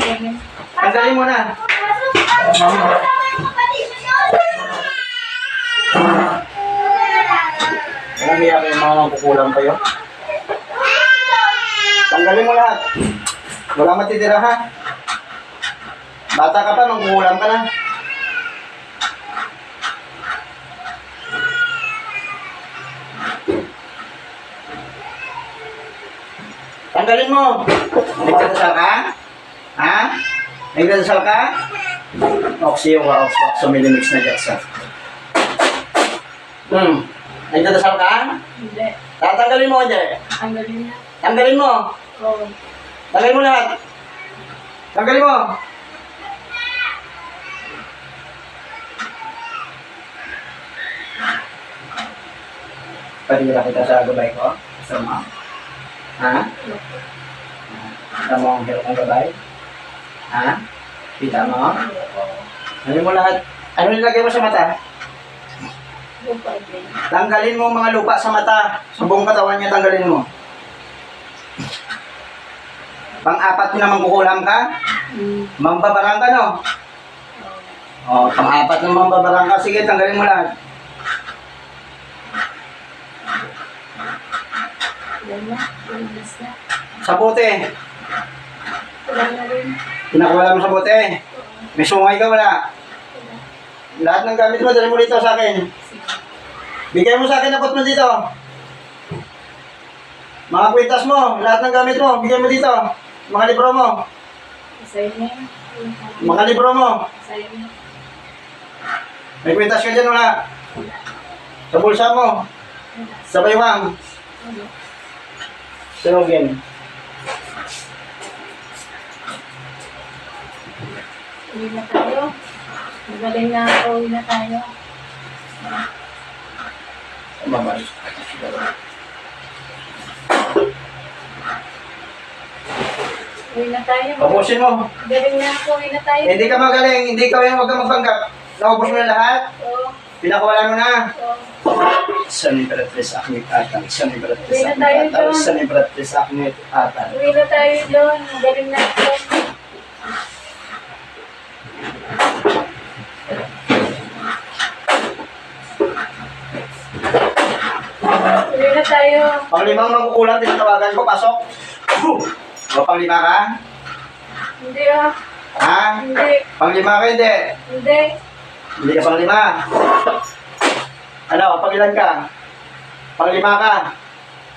Ganyan. Tanggalin mo na. Walang hiya kayo mga magkukulam kayo. Tanggalin mo lahat. Wala matitira ha. Bata ka pa, magkukulam ka na. Tanggalin mo. Nagdadasal ka? Ha? Nagdadasal ka? Oxy yung ox sumilimix na jaksa. Nagdadasal ka? Hindi. Tatanggalin mo hindi. Ang galing niya. Tanggalin mo. Oo. Tanggalin mo lahat. Tanggalin mo. Padira kita sa gabay ko. Gusto mo? Ha? Kita mo ang hirap ng gabay? Ha? Kita mo? Ano mo lahat? Ano nilagay mo sa mata? Lupa din. Tanggalin mo mga lupa sa mata. Sa buong katawan niya, tanggalin mo. Pang-apat na mangkukulam ka? Mambabarang ka, no? O, pang-apat na mambabarang ka. Sige, tanggalin mo lahat. Yan na. Tulis na. Sa bote. Wala na rin. Pinakuwala mo sa bote. May sungay ka, wala. Lahat ng gamit mo, dali mo dito sa akin. Bigay mo sa akin, abot mo dito. Mga kwintas mo, lahat ng gamit mo, bigay mo dito. Mga libro mo. Sa'yo na yan. Mga libro mo. Sa'yo na. May kwintas ka dyan, wala. Sa bulsa mo. Sa baywang. Sa login. Uwi na tayo. Magaling na ako. Uwi na tayo. Mamay. Uwi na tayo. Papusin mo. Galing na ako. Uwi na tayo. Hindi ka magaling, hindi ka yung huwag ka magpanggap. Naubos mo na lahat. Oo. Pinakuwala mo na. Oo. Isang Imperatrice Aknit Atal. Isang Imperatrice Uwi na Aknit tayo Atal. doon. Isang Imperatrice Aknit Atal. Uwi na tayo doon. Magaling na ako. Uwi na tayo. Panglimang mangkukulang, tinatawagan ko, pasok. O, panglima ka? Hindi ah. Ha? Hindi. Panglima ka, hindi. Hindi. Hindi ka panglima. Ano, pangilan ka? Panglima ka?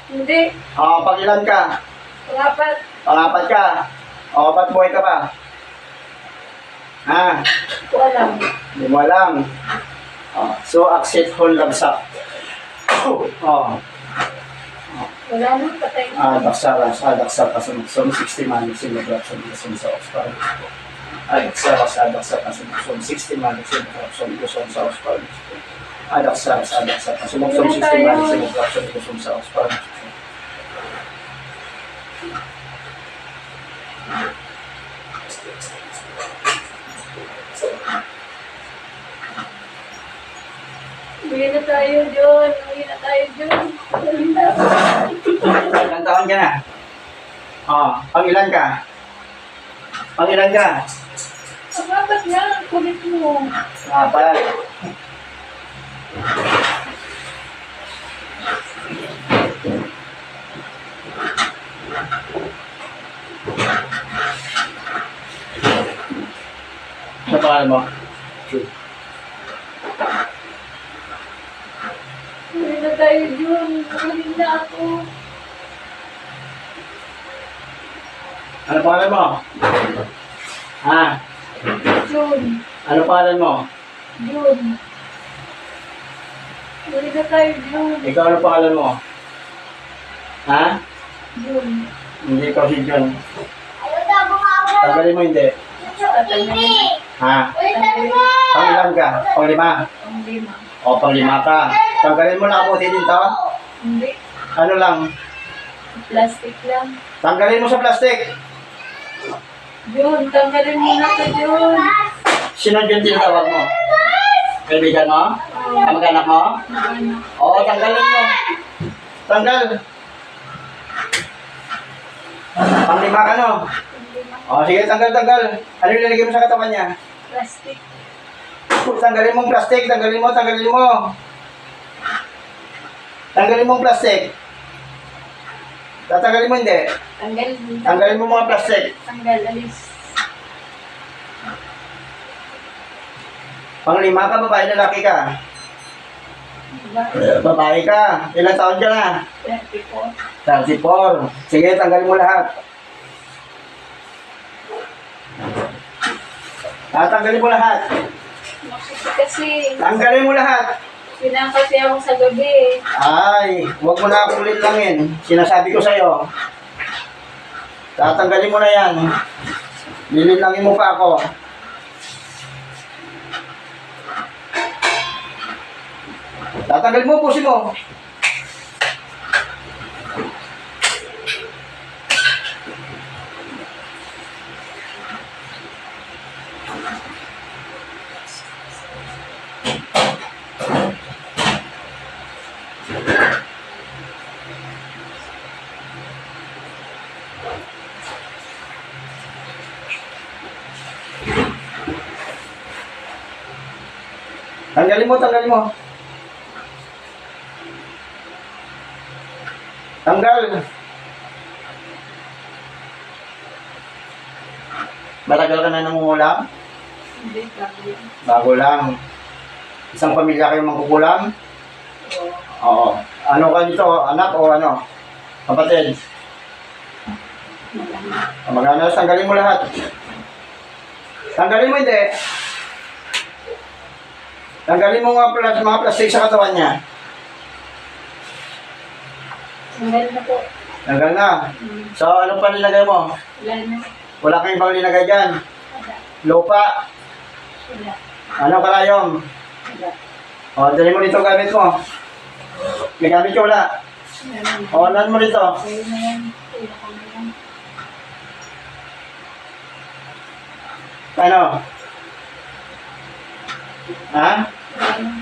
Hindi. O, pangilan ka? Pangapat. Pangapat ka? O, ba't buhay ka pa? Ha? Hindi ko alam. Hindi mo alam. O, so, accept whole labsak. O, Wala nang patay. Adaksaras, adaksaras, 60 manix in the corruption sa Oxford. Adaksaras, adaksaras, 60 manix in the corruption sa Oxford. Adaksaras, adaksaras, 60 manix in the corruption sa Oxford. Uwi na tayo dyan. Uwi na tayo dyan. Uwi na. Ilang taon ka na? O, pangilan ka? Pangilan ka? Pangapat nga. Kulit mo. Apat. Ano pangalan mo? Uwi na tayo dyan. Uwi na ako. Ano pangalan mo? Ha? June. Ano pangalan mo? June. Uwi na tayo June. Ikaw ano pangalan mo? Ha? June. Hindi ikaw si John. Tanggalin mo hindi. Tatanggalin. Ha? Tanggalin. Pangilan ka? Panglima? Panglima. O, panglima ka. Tanggalin mo na kabuti din to. Hindi. Ano lang? Plastic lang. Tanggalin mo sa plastic. Yun, tanggalin mo na ito, yun. Sino yung tinatawag mo? Kaibigan mo? Kamag-anak mo? Ano? Oo, tanggalin mo. Tanggal. Panglima ka, no? Panglima. O, sige, tanggal. Ano yung lalagay mo sa katawan niya? Plastic. Tanggalin mo ang plastic. Tanggalin mo. Tanggalin mo ang plastic. Tatanggalin mo hindi. Tanggal. Tanggalin mo mga plastic. Tanggal, alis. Panglima ka, babae, lalaki ka? Diba? Babae ka. Ilang taon ka na? 34. 34. Sige, tanggalin mo lahat. Tanggalin mo lahat. Kasi, Tanggalin mo lahat. pinangkasi ako sa gabi. Ay, huwag mo na akong langin. Sinasabi ko sa'yo. Tatanggalin mo na yan. Lilinangin mo pa ako. Tatanggalin mo, pusin mo. Tanggalin mo. Tanggal. Matagal ka na nangungulam? Hindi, gabi. Bago lang. Isang pamilya kayo mangkukulam? Oo. Oo. Ano ka nito? Anak o ano? Kapatid? Mag-anas, tanggalin mo lahat. Tanggalin mo hindi. Tanggalin mo mga plastic sa katawan niya. Tanggal na po. Tanggal na. So, ano pa nilagay mo? Wala na. Wala kang ibang nilagay dyan. Wala. Lupa. Wala. Ano karayom? Wala. O, dali mo dito gamit mo. May gamit ko wala. Wala. O, anan mo dito. Ayun na yan. Ayun ako na yan. Ano? Ha? Wala na.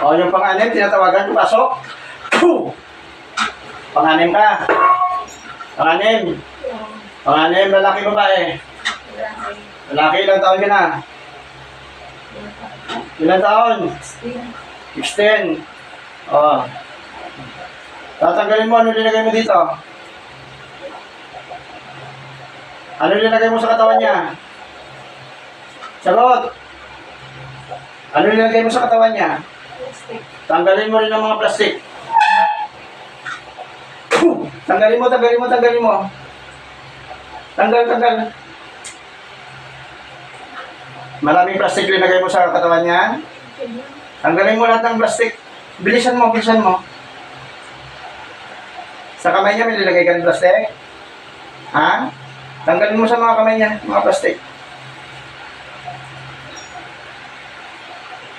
O, yung pang-anim, tinatawagan ko, pasok. Puh! Pang-anim ka. Pang-anim. Pang-anim, lalaki babae. Wala. Lalaki, ilang taon ka na? Ilang taon? 16. O. Tatanggalin mo, ano linagay mo dito? Ano linagay mo sa katawan niya? Sagot! Ano linagay mo sa katawan niya? Plastic. Tanggalin mo rin ang mga plastic. Tanggalin mo. Tanggal. Maraming plastic linagay mo sa katawan niya. Tanggalin mo lahat ng plastic. Bilisan mo. Sa kamay niya may nilagay ka ng plastic? Ha? Tanggalin mo sa mga kamay niya, mga plastic.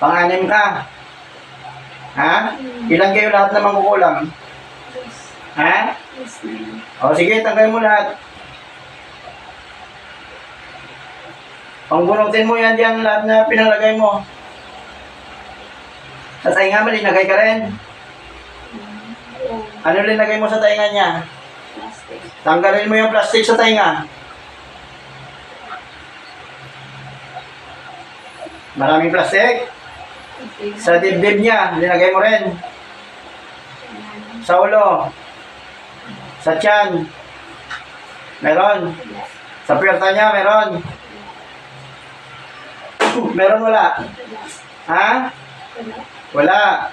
Pang-anim ka. Ha? Ilan kayo lahat na mangkukulam? Ha? O sige, tanggalin mo lahat. Pangbunutin mo yan dyan lahat na pinalagay mo. Sa tainga mo, linagay ka rin. Ano linagay mo sa tainga niya? Plastic. Tanggalin mo yung plastic sa tainga. Maraming plastic. Sa dibdib niya, linagay mo rin. Sa ulo. Sa tiyan. Meron. Sa puwerta niya, meron. Meron wala. Ha? Wala. Wala.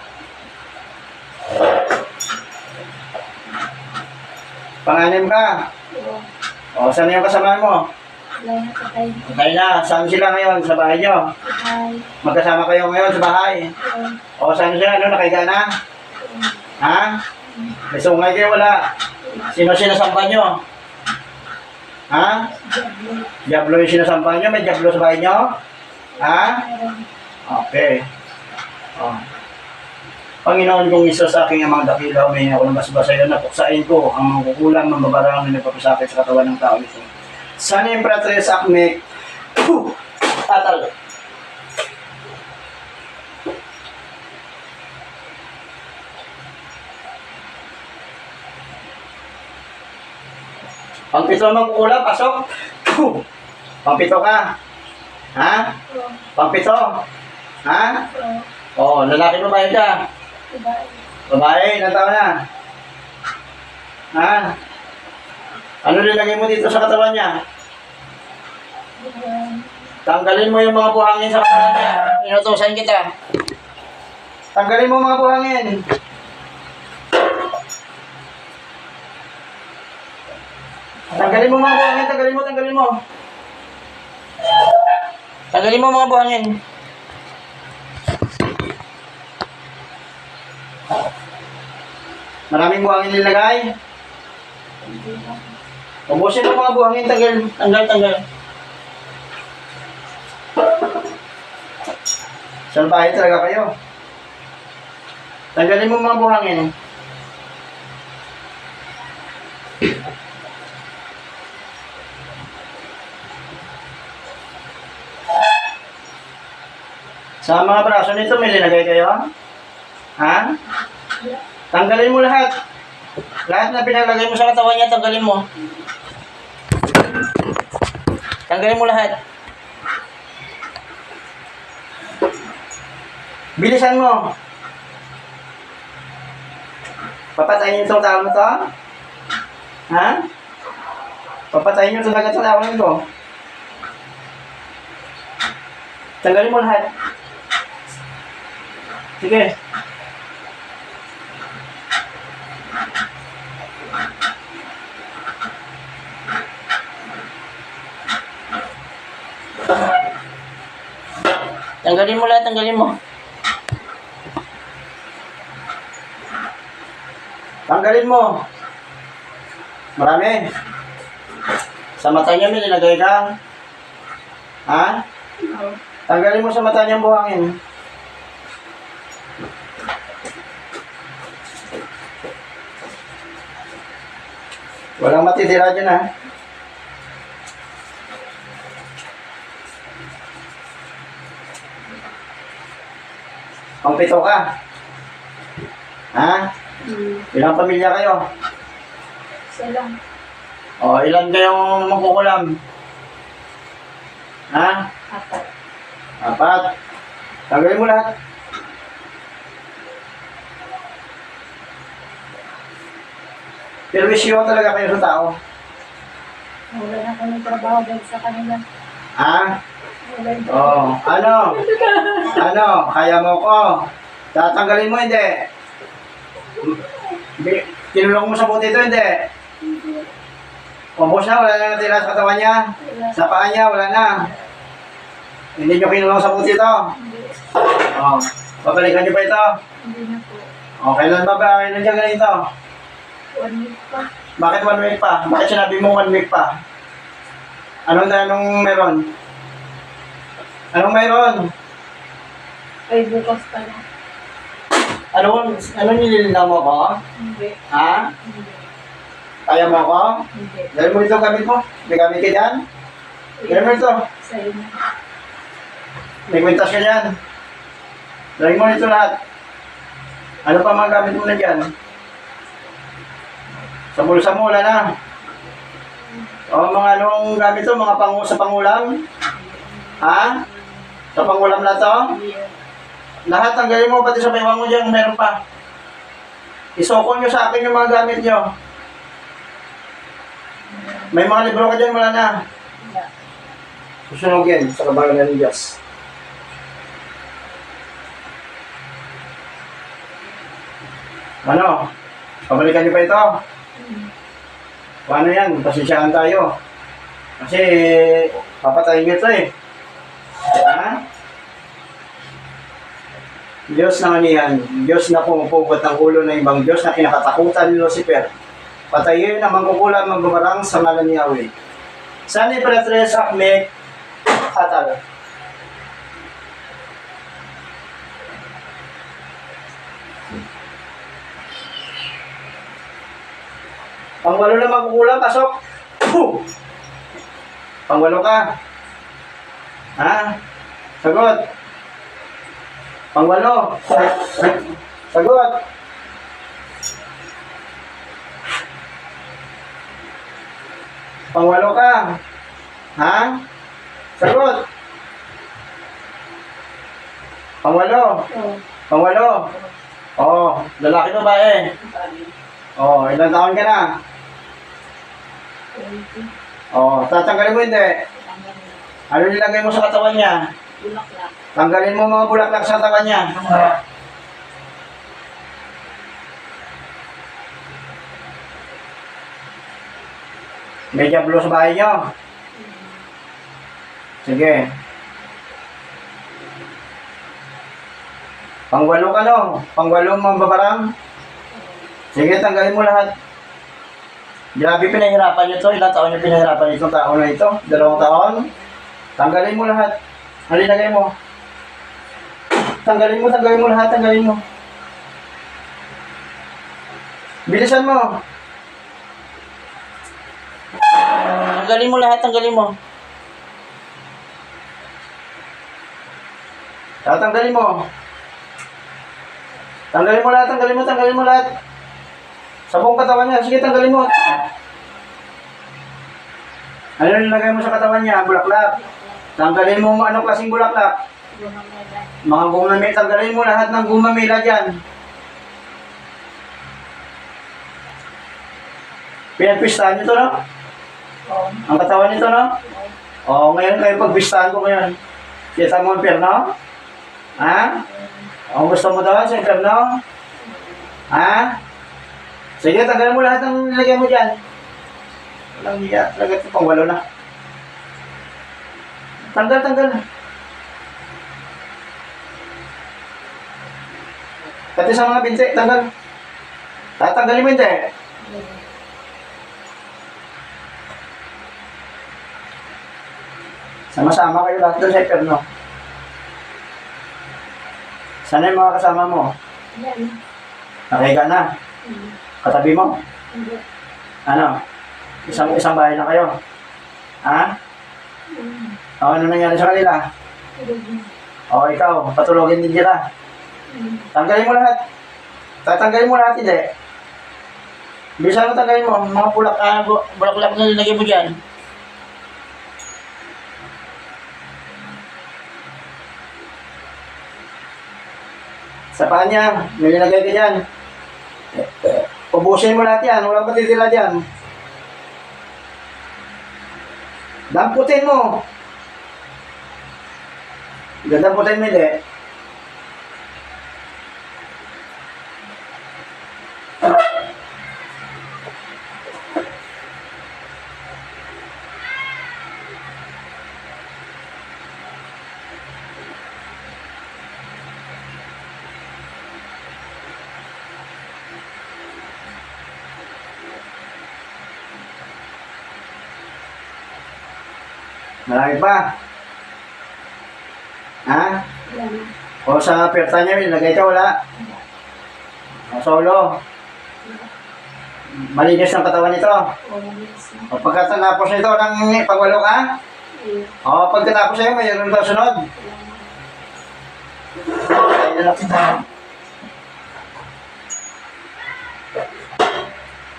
Panganim ka. Oo. O, saan na yung kasama mo? Wala na patay. Okay na. Saan sila ngayon? Sa bahay nyo? Patay. Magkasama kayo ngayon sa bahay? Oo. O, saan sila? Ano, nakahiga na? Oo. Ha? May sungay kayo, wala? Sino sinasamba nyo? Ha? Diablo. Diablo yung sinasamba nyo? May diablo sa bahay nyo? Ha? Meron. Okay. Oh. Panginoon kong isa sa aking mga dakila, humingi ako ng basbasa yun, napuksain ko ang mga kukulang, mga babarang na nagpapasakit sa katawan ng tao ito. Sana yung Pratres Acme, atal. Pangpito ang magkukulang, pasok. Pangpito ka. Ha? Oo. Pangpito. Ha? Oo. Oo, lalaki babae ka. Babae. Babae, ilang taon na? Ha? Ano nilagay mo dito sa katawan niya? Ayan. Tanggalin mo yung mga buhangin sa katawan niya. Inutusan kita. Tanggalin mo mga buhangin. Tanggalin mo mga buhangin, tanggalin mo. Tanggalin mo mga buhangin. Maraming buhangin nilagay. Ubusin mo mga buhangin, tanggal. Salbahe talaga kayo. Tanggalin mo mga buhangin. Sa mga braso nito, may linagay kayo? Ha? Tanggalin mo lahat. Lahat na pinalagay mo sa katawan niya, tanggalin mo. Tanggalin mo lahat. Bilisan mo. Papatayin niyo itong tao na to? Ha? Papatayin niyo talaga itong tao na ito. Tanggalin mo lahat. Sige. Tanggalin mo lahat, tanggalin mo. Tanggalin mo. Marami. Sa mata niya may nilagay ka. Ha? Oo. Tanggalin mo sa mata niyang buhangin. Walang matitira dyan, ha? Pangpito ka. Ha? Ilang pamilya kayo? Isa lang. O, ilan kayong magkukulam? Ha? Apat. Apat. Tanggalin mo lahat. Pero wisyo talaga kayo sa tao. Wala na kami trabaho dahil sa kanila. Ha? Wala na. Oh, ano? Ano? Kaya mo ko? Tatanggalin mo, hindi? Kinulong mo sa buti ito, hindi? Pambos na, wala na natira sa katawan niya. Sa paa niya, wala na. Hindi nyo kinulong sa buti ito. Hindi. Oh, babalikan nyo pa ito. Hindi na po. Oh, kailan ba ba? Kailan dyan ganito? 1 week pa. Bakit 1 week pa? Bakit sinabi mo 1 week pa? Anong meron? Anong meron? Ay, bukas pa na. Ano nililinaw mo ko? Hindi. Ha? Hindi. Kaya mo ko? Hindi. Dahil mo ito gamit mo? May gamit ka dyan? Dahil mo ito? Sa'yo na. May kwintas ka dyan? Dahil mo ito lahat? Ano pa mga gamit mo na dyan? Sa bulsa mo, wala na. O mga anong gamit to? Mga sa pangulam? Ha? Sa pangulam na to? Hindi. Lahat tanggalin mo, pati sa baywang mo dyan, meron pa. Isokol nyo sa akin yung mga gamit nyo. May mga libro ka dyan, wala na. Wala. Susunogin sa kabalan ng Diyos. Ano? Pabalikan niyo pa ito? Paano yan? Pasensyahan tayo. Kasi, papatayin niyo ito eh. Ha? Diyos na manihan, Diyos na pumupugot ng ulo ng ibang Diyos na kinakatakutan ni Lucifer. Patayin ang mangkukulam magbabarang sa ngalan ni Yahweh. San Imperatriz Akmek Atal. Pangwalo na magkukulam, pasok. Puh! Pangwalo ka. Ha? Sagot. Pangwalo. Sagot. Pangwalo ka. Ha? Sagot. Pangwalo. Oo. Pangwalo. Oo. Lalaki to ba eh? Oo. Ilang taon ka na? Oo. Tatanggalin mo hindi. Ano nilagay mo sa katawan niya? Bulaklak. Tanggalin mo mga bulaklak sa katawan niya. May diablo sa bahay niyo. Sige. Pangwalo ka no? Pangwalo mga babarang? Sige, tanggalin mo lahat. Grabe pinahirapan niyo to. Ilang taon niyo pinahirapan itong tao na ito? 2 taon? Tanggalin mo lahat. Halinagay mo. Tanggalin mo lahat, tanggalin mo. Bilisan mo. Tanggalin mo lahat, tanggalin mo. Tatanggalin mo. Tanggalin mo lahat, tanggalin mo lahat. Sa buong katawan niya, sige tanggalin mo. Ano nilagay mo sa katawan niya? Bulaklak. Tanggalin mo anong klaseng bulaklak. Mga gumamila, tanggalin mo lahat ng gumamila dyan. Pinagpistahan nyo to, no? Oo. Ang katawan nito, no? Oo, ngayon kayo pagpistahan ko ngayon. Kita mo ang perno? Ha? O gusto mo daw sa perno? Ha? Sige, tanggalin mo lahat ng nilagay mo dyan. Walang hiya. Talaga ito, pangwalo na. Tanggal. Pati sa mga binti, tanggal. Tatanggalin mo hindi. Sama-sama kayo lahat doon sa perno. Sana yung mga kasama mo? Yan. Nakahiga na. Katabi mo? Hindi. Ano? Isang bahay na kayo? Ha? O, ano nangyari sa kanila? O, ikaw, patulogin din nila. Tanggalin mo lahat. Tatanggalin mo lahat, hindi. Bisa mo tanggalin mo. Mga bulaklak na nilagay mo dyan. Sa paa niya, may nilagay ka dyan. Ubusin mo lahat yan. Walang patitila dyan. Damputin mo. Damputin mo hindi. Marami pa. Ha? Yan. O sa perta niya, nilagay ka, wala? O solo. Malinis ang katawan nito. O pagkatapos nito ng pagwalo ka, o pagkatapos sa'yo, mayroon ba sunod? Ayun na lang kita.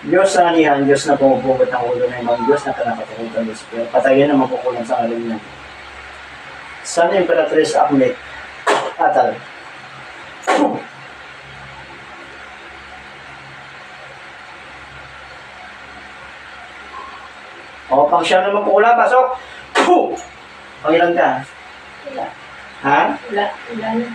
Diyos na anihan, Diyos na pumupugot ng ulo ng ibang Diyos na kanakatakutan ng Espiritu. Patayin ang mapukulang sa alam niya. San Imperatriz Akmek Atal. O, pang siya naman pukula, pasok. Pangilan ka? Wala. Ha? Wala. Wala na.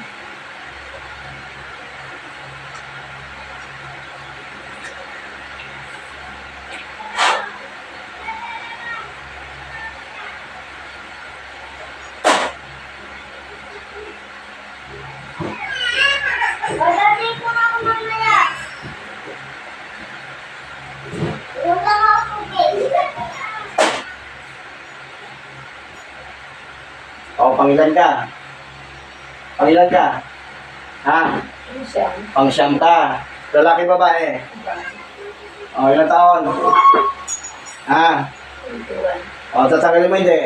pangilan ka? Pangilan ka? Ha? Ano siya? Pang-siyam ka. Lalaki, babae. O, ilang taon? Ha? 21. O, tatanggalin mo hindi.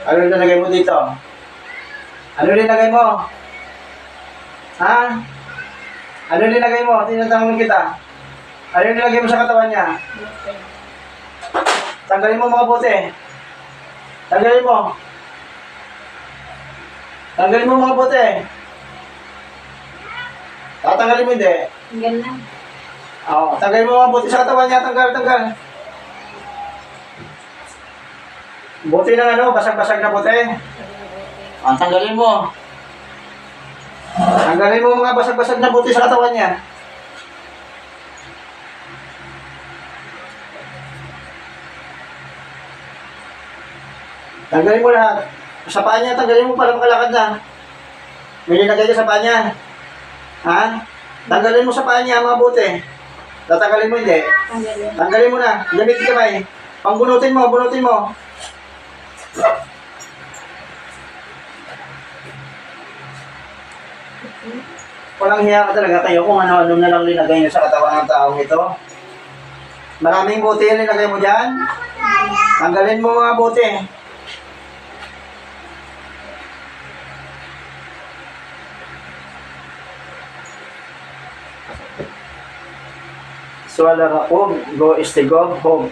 Ano nilagay mo dito? Ano nilagay mo? Ha? Ano nilagay mo? Tinatanong kita. Ano nilagay mo sa katawan niya? Tanggalin mo mga bote. Tanggalin mo. Tanggalin mo mga bote. Tatanggalin mo hindi. Hanggang lang. Oo, tanggalin mo mga bote sa katawan niya. Tanggal. Bote ng ano, basag-basag na bote. Tanggalin mo. Tanggalin mo mga basag-basag na bote sa katawan niya. Tanggalin mo lahat. Sa paa niya, tanggalin mo para makalakad na. May nilagay niya sa paa niya. Ha? Tanggalin mo sa paa niya, mga bote. Tatanggalin mo hindi. Hanggang. Tanggalin mo na. Gamit ka kamay. Pangbunutin mo, bunutin mo. Walang hiya ka talaga kayo kung ano-ano na lang linagay niyo sa katawan ng taong ito. Maraming bote yung linagay mo dyan. Tanggalin mo mga bote. Swala rakog, go istigog, hog.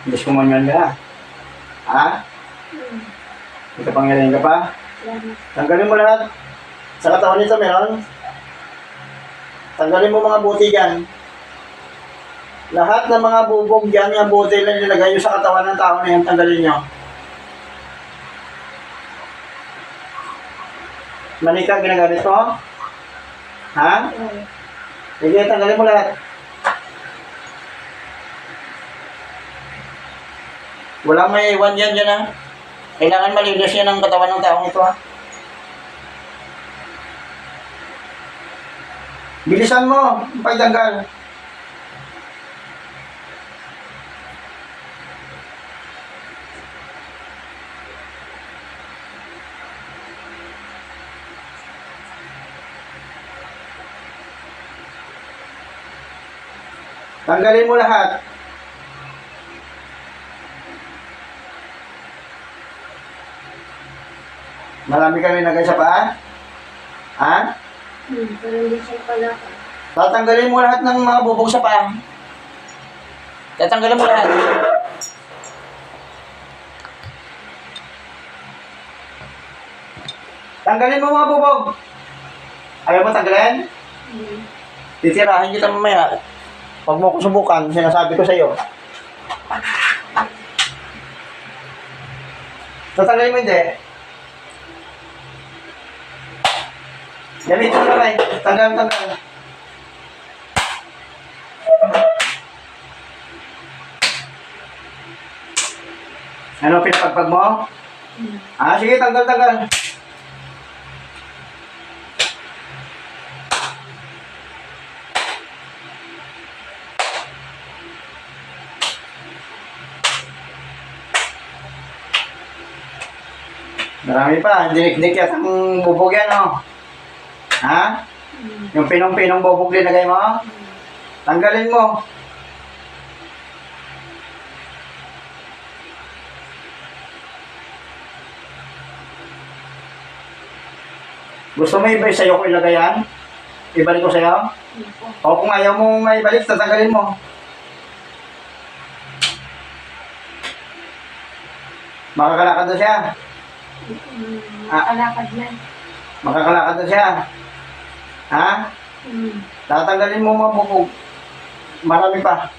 Diyos kumanyan ka. Ha? May kapangyarihan ka pa? Tanggalin mo lahat. Sa katawan nito meron. Tanggalin mo mga buti dyan. Lahat ng mga bubog dyan, yung buti lang nilagay nyo sa katawan ng tao na yan, tanggalin nyo. Manika ginagamit mo? Ha? Sige, tanggalin mo lahat. Walang may iwan yan dyan ha. Kailangan malinis yan ang katawan ng taong ito ha. Bilisan mo, pagtanggal. Tanggalin mo lahat. Marami kami nagay sa paa? Ha? Pero hindi siya pala. Tatanggalin mo lahat ng mga bubog sa paa. Tatanggalin mo lahat. Tanggalin mo mga bubog. Ayaw mo tanggalin? Titirahin kita mamaya. Huwag mo ko subukan, sinasabi ko sa iyo. Tatanggalin mo hindi. Gamitin mo naman. Tanggal. Ano pinapagpag mo? Sige, tanggal. Marami pa, dinik-dik yata ang bubog yan, oh. Ha? Yung pinong-pinong bubog linagay mo? Tanggalin mo. Gusto mo iba sa'yo ko ilagay yan? Ibalik ko sa'yo? O kung ayaw mo maibalik, tatanggalin mo. Makakalakad na siya. Alakad na. Makakalakad na siya. Ha? Tatanggalin mo mga bubog. Marami pa.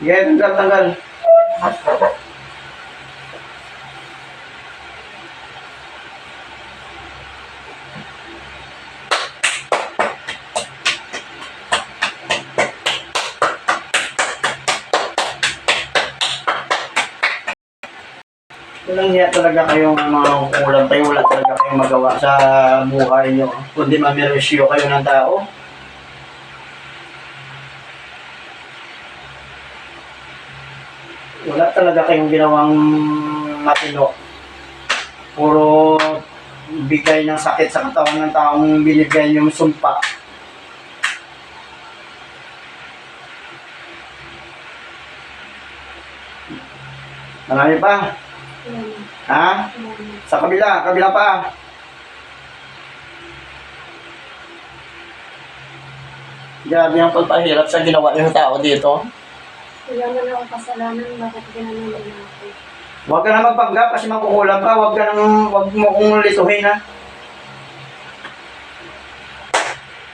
Sige, tanggal. Walang hiya talaga kayong mga kulang tayo, wala talaga kayong magawa sa buhay nyo. Kundi mamiresyo kayo ng tao. Wala talaga kayong ginawang matino. Puro bigay ng sakit sa katawan ng taong binigay yung sumpa. Marami pa. Ha? Sa kabila pa. Grabe ang pagpahirap sa ginawa ng tao dito. Wala man ako kasalanan, bakit ginanon nila ako? Huwag ka na magpanggap kasi makukulam ka. Huwag mo kong lituhin ha.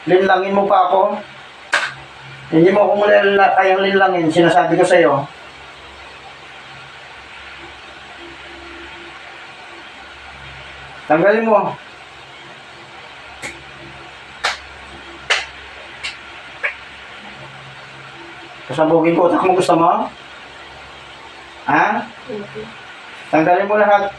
Linlangin mo pa ako. Hindi mo kong kayang linlangin. Sinasabi ko sa'yo. Tanggalin mo. Kasabugin ko utak mo, gusto mo? Ha? Tanggalin mo lahat.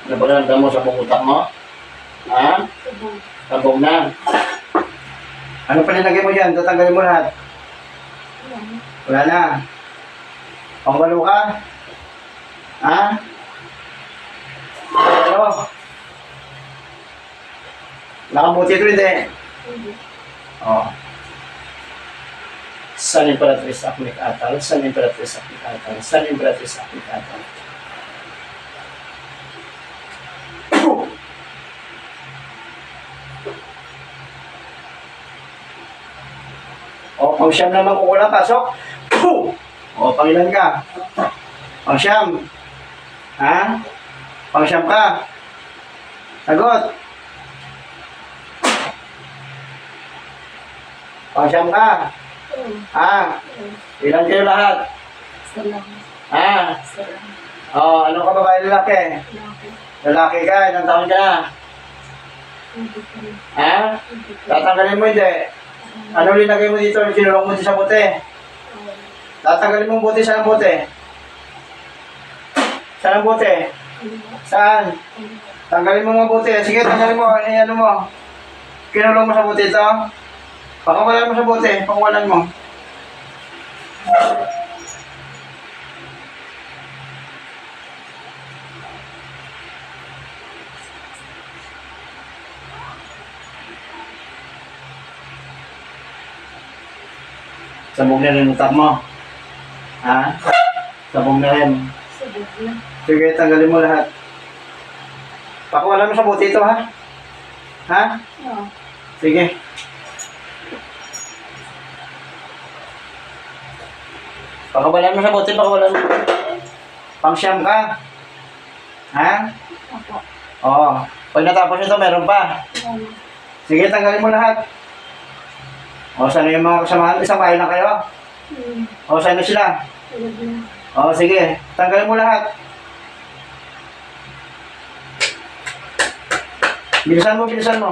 Nabalanda mo sa buong utak mo? Ha? Tabog na. Ano pa nilagay mo dyan? Tatanggalin mo lahat. Wala na. Pangbalo ka? Ha? Ano? Nakabuti ito hindi? Oo. San Imperatriz Akmik Atal, San Imperatriz Akmik Atal, San Imperatriz Akmik Atal. O, pang-siyam naman kukulang, pasok. O, pangilan ka? Pang-siyam. Ha? Pang-siyam ka? Sagot. Pang-siyam ka? Ha? Ilan kayo lahat? Ha? O, ano ka babae lalaki? Lalaki ka, ilang taon ka na? Ha? Tatanggalin mo hindi? Ano linagay mo dito? Sinulong mo dito sa bote? Tatanggalin mo ang bote. Saan ang bote? Saan ang bote? Saan? Tanggalin mo ang bote. Sige, tanggalin mo. Eh, ano mo? Kinulong mo sa bote ito? Pakawalan mo sa bote. Pakawalan mo. Sabog na rin utak mo. Ha? Sabog na rin. Sige, tanggalin mo lahat. Pakawalan mo sa buti ito, ha? Ha? Oo. Sige. Pakawalan mo sa buti, pakawalan mo. Pang-siyam ka? Ha? Opo. Oo. Pag natapos ito, meron pa. Sige, tanggalin mo lahat. O, saan yung mga kasamahan? Isang bahay na kayo? O, saan na sila? O, sige. Tanggalin mo lahat. Bilisan mo, bilisan mo.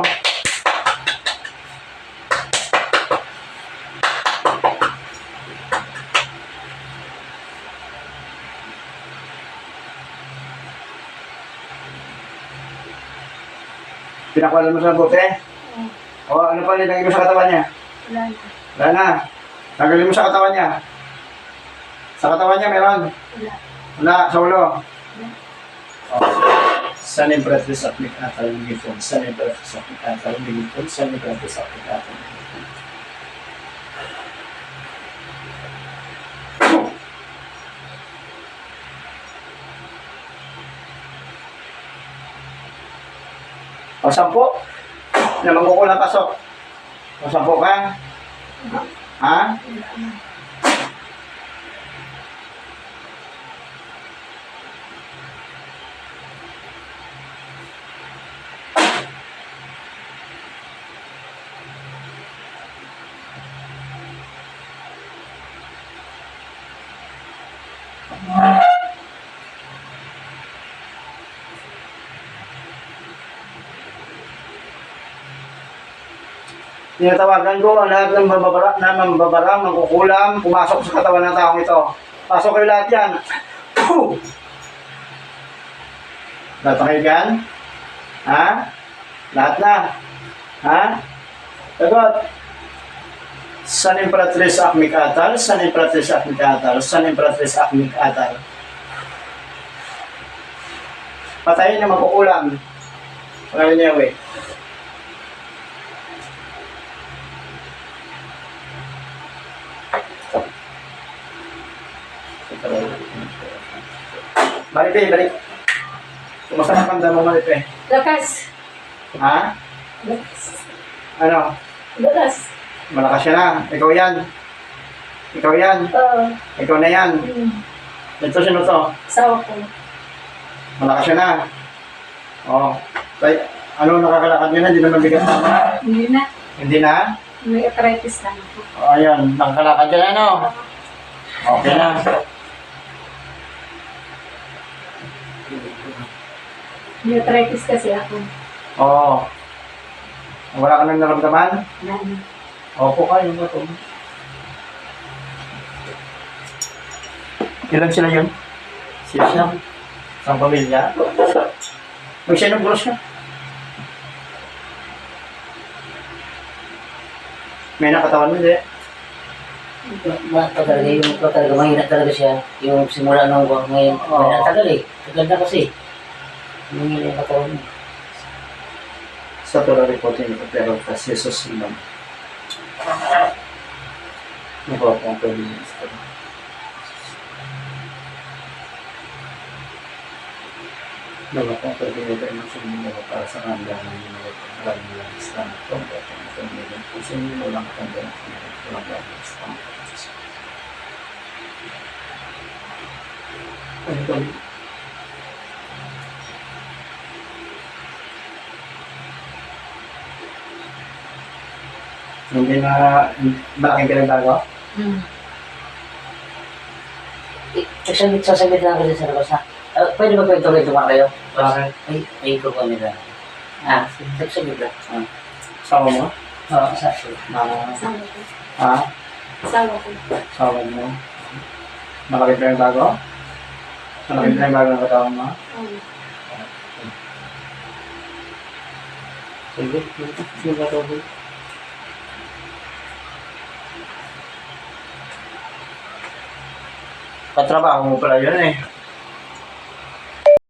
Pinakwalan mo sa bote? O, ano pa nilagay mo sa katawan niya? Wala na. Wala na. Tanggalin mo sa katawan niya. Sa katawan niya meron. Wala. Wala, sa ulo. Wala. San Imperatriz Akmik Atal Ligipon, San Imperatriz Akmik Atal Ligipon, San Imperatriz Akmik Atal. O, 10. Na mangkukulang pasok. O, 10 ka. Ha? Tinatawagan ko ang lahat ng mambabara, mangkukulam, pumasok sa katawan ng taong ito. Pasok kayo lahat yan. Puh! Lahat na kayo dyan? Ha? Lahat na? Ha? Sagot. San Imperatriz Akmik Atal, San Imperatriz Akmik Atal, San Imperatriz Akmik Atal. Patayin na magkukulam. Pangalan niya, we. Maripe, balik. Kumusta ang kamda mo, Maripe? Lakas. Ha? Lakas. Ano? Lakas. Malakas siya na. Ikaw yan. Ikaw yan. Oo. Ikaw na yan. Ito sino to? Asawa ko. Malakas siya na. Oo. Like, ano nakakalakad niya na? Hindi naman bigat na. Hindi na. Hindi na? May arthritis lang ako. O, ayan. Nakakalakad ka na, no? Okay na. May arthritis kasi ako. Oo. Wala ka nang naramdaman? Nan. Opo ka, yun ba ito? Ilan sila yun? Sila? Ang pamilya? Magsinong-gross ka? May nakatawan mo, hindi? Matagal yung talaga, mahirap talaga siya. Yung simula nung ngayon, Oo. tagal eh. Tagal na kasi. Hindi yung katawan niya. Sa tulad reporting ito, pero kasi susunod. Nakuha ko ang pwede niya. Nakuha ko ang pwede niya ito yung sumunod para sa kandahan niya mga maraming lang Islam. Ito ang pwede niya ito yung puso niya walang kandahan niya walang lang Islam. Ano ito? Hindi na malaking pinagbago? Sasabit lang kasi sa labas na. Pwede ba tuloy tumak kayo? Bakit? Ay, kukuha nila. Sasabit lang. Sawa mo? Oo, sa Asawa ko. Ha? Asawa ko. Sawa mo? Malaking pinagbago? Malaking pinagbago ng katawan mo? Oo. Sige, sige ba ito? Katrabaho mo pala yun eh.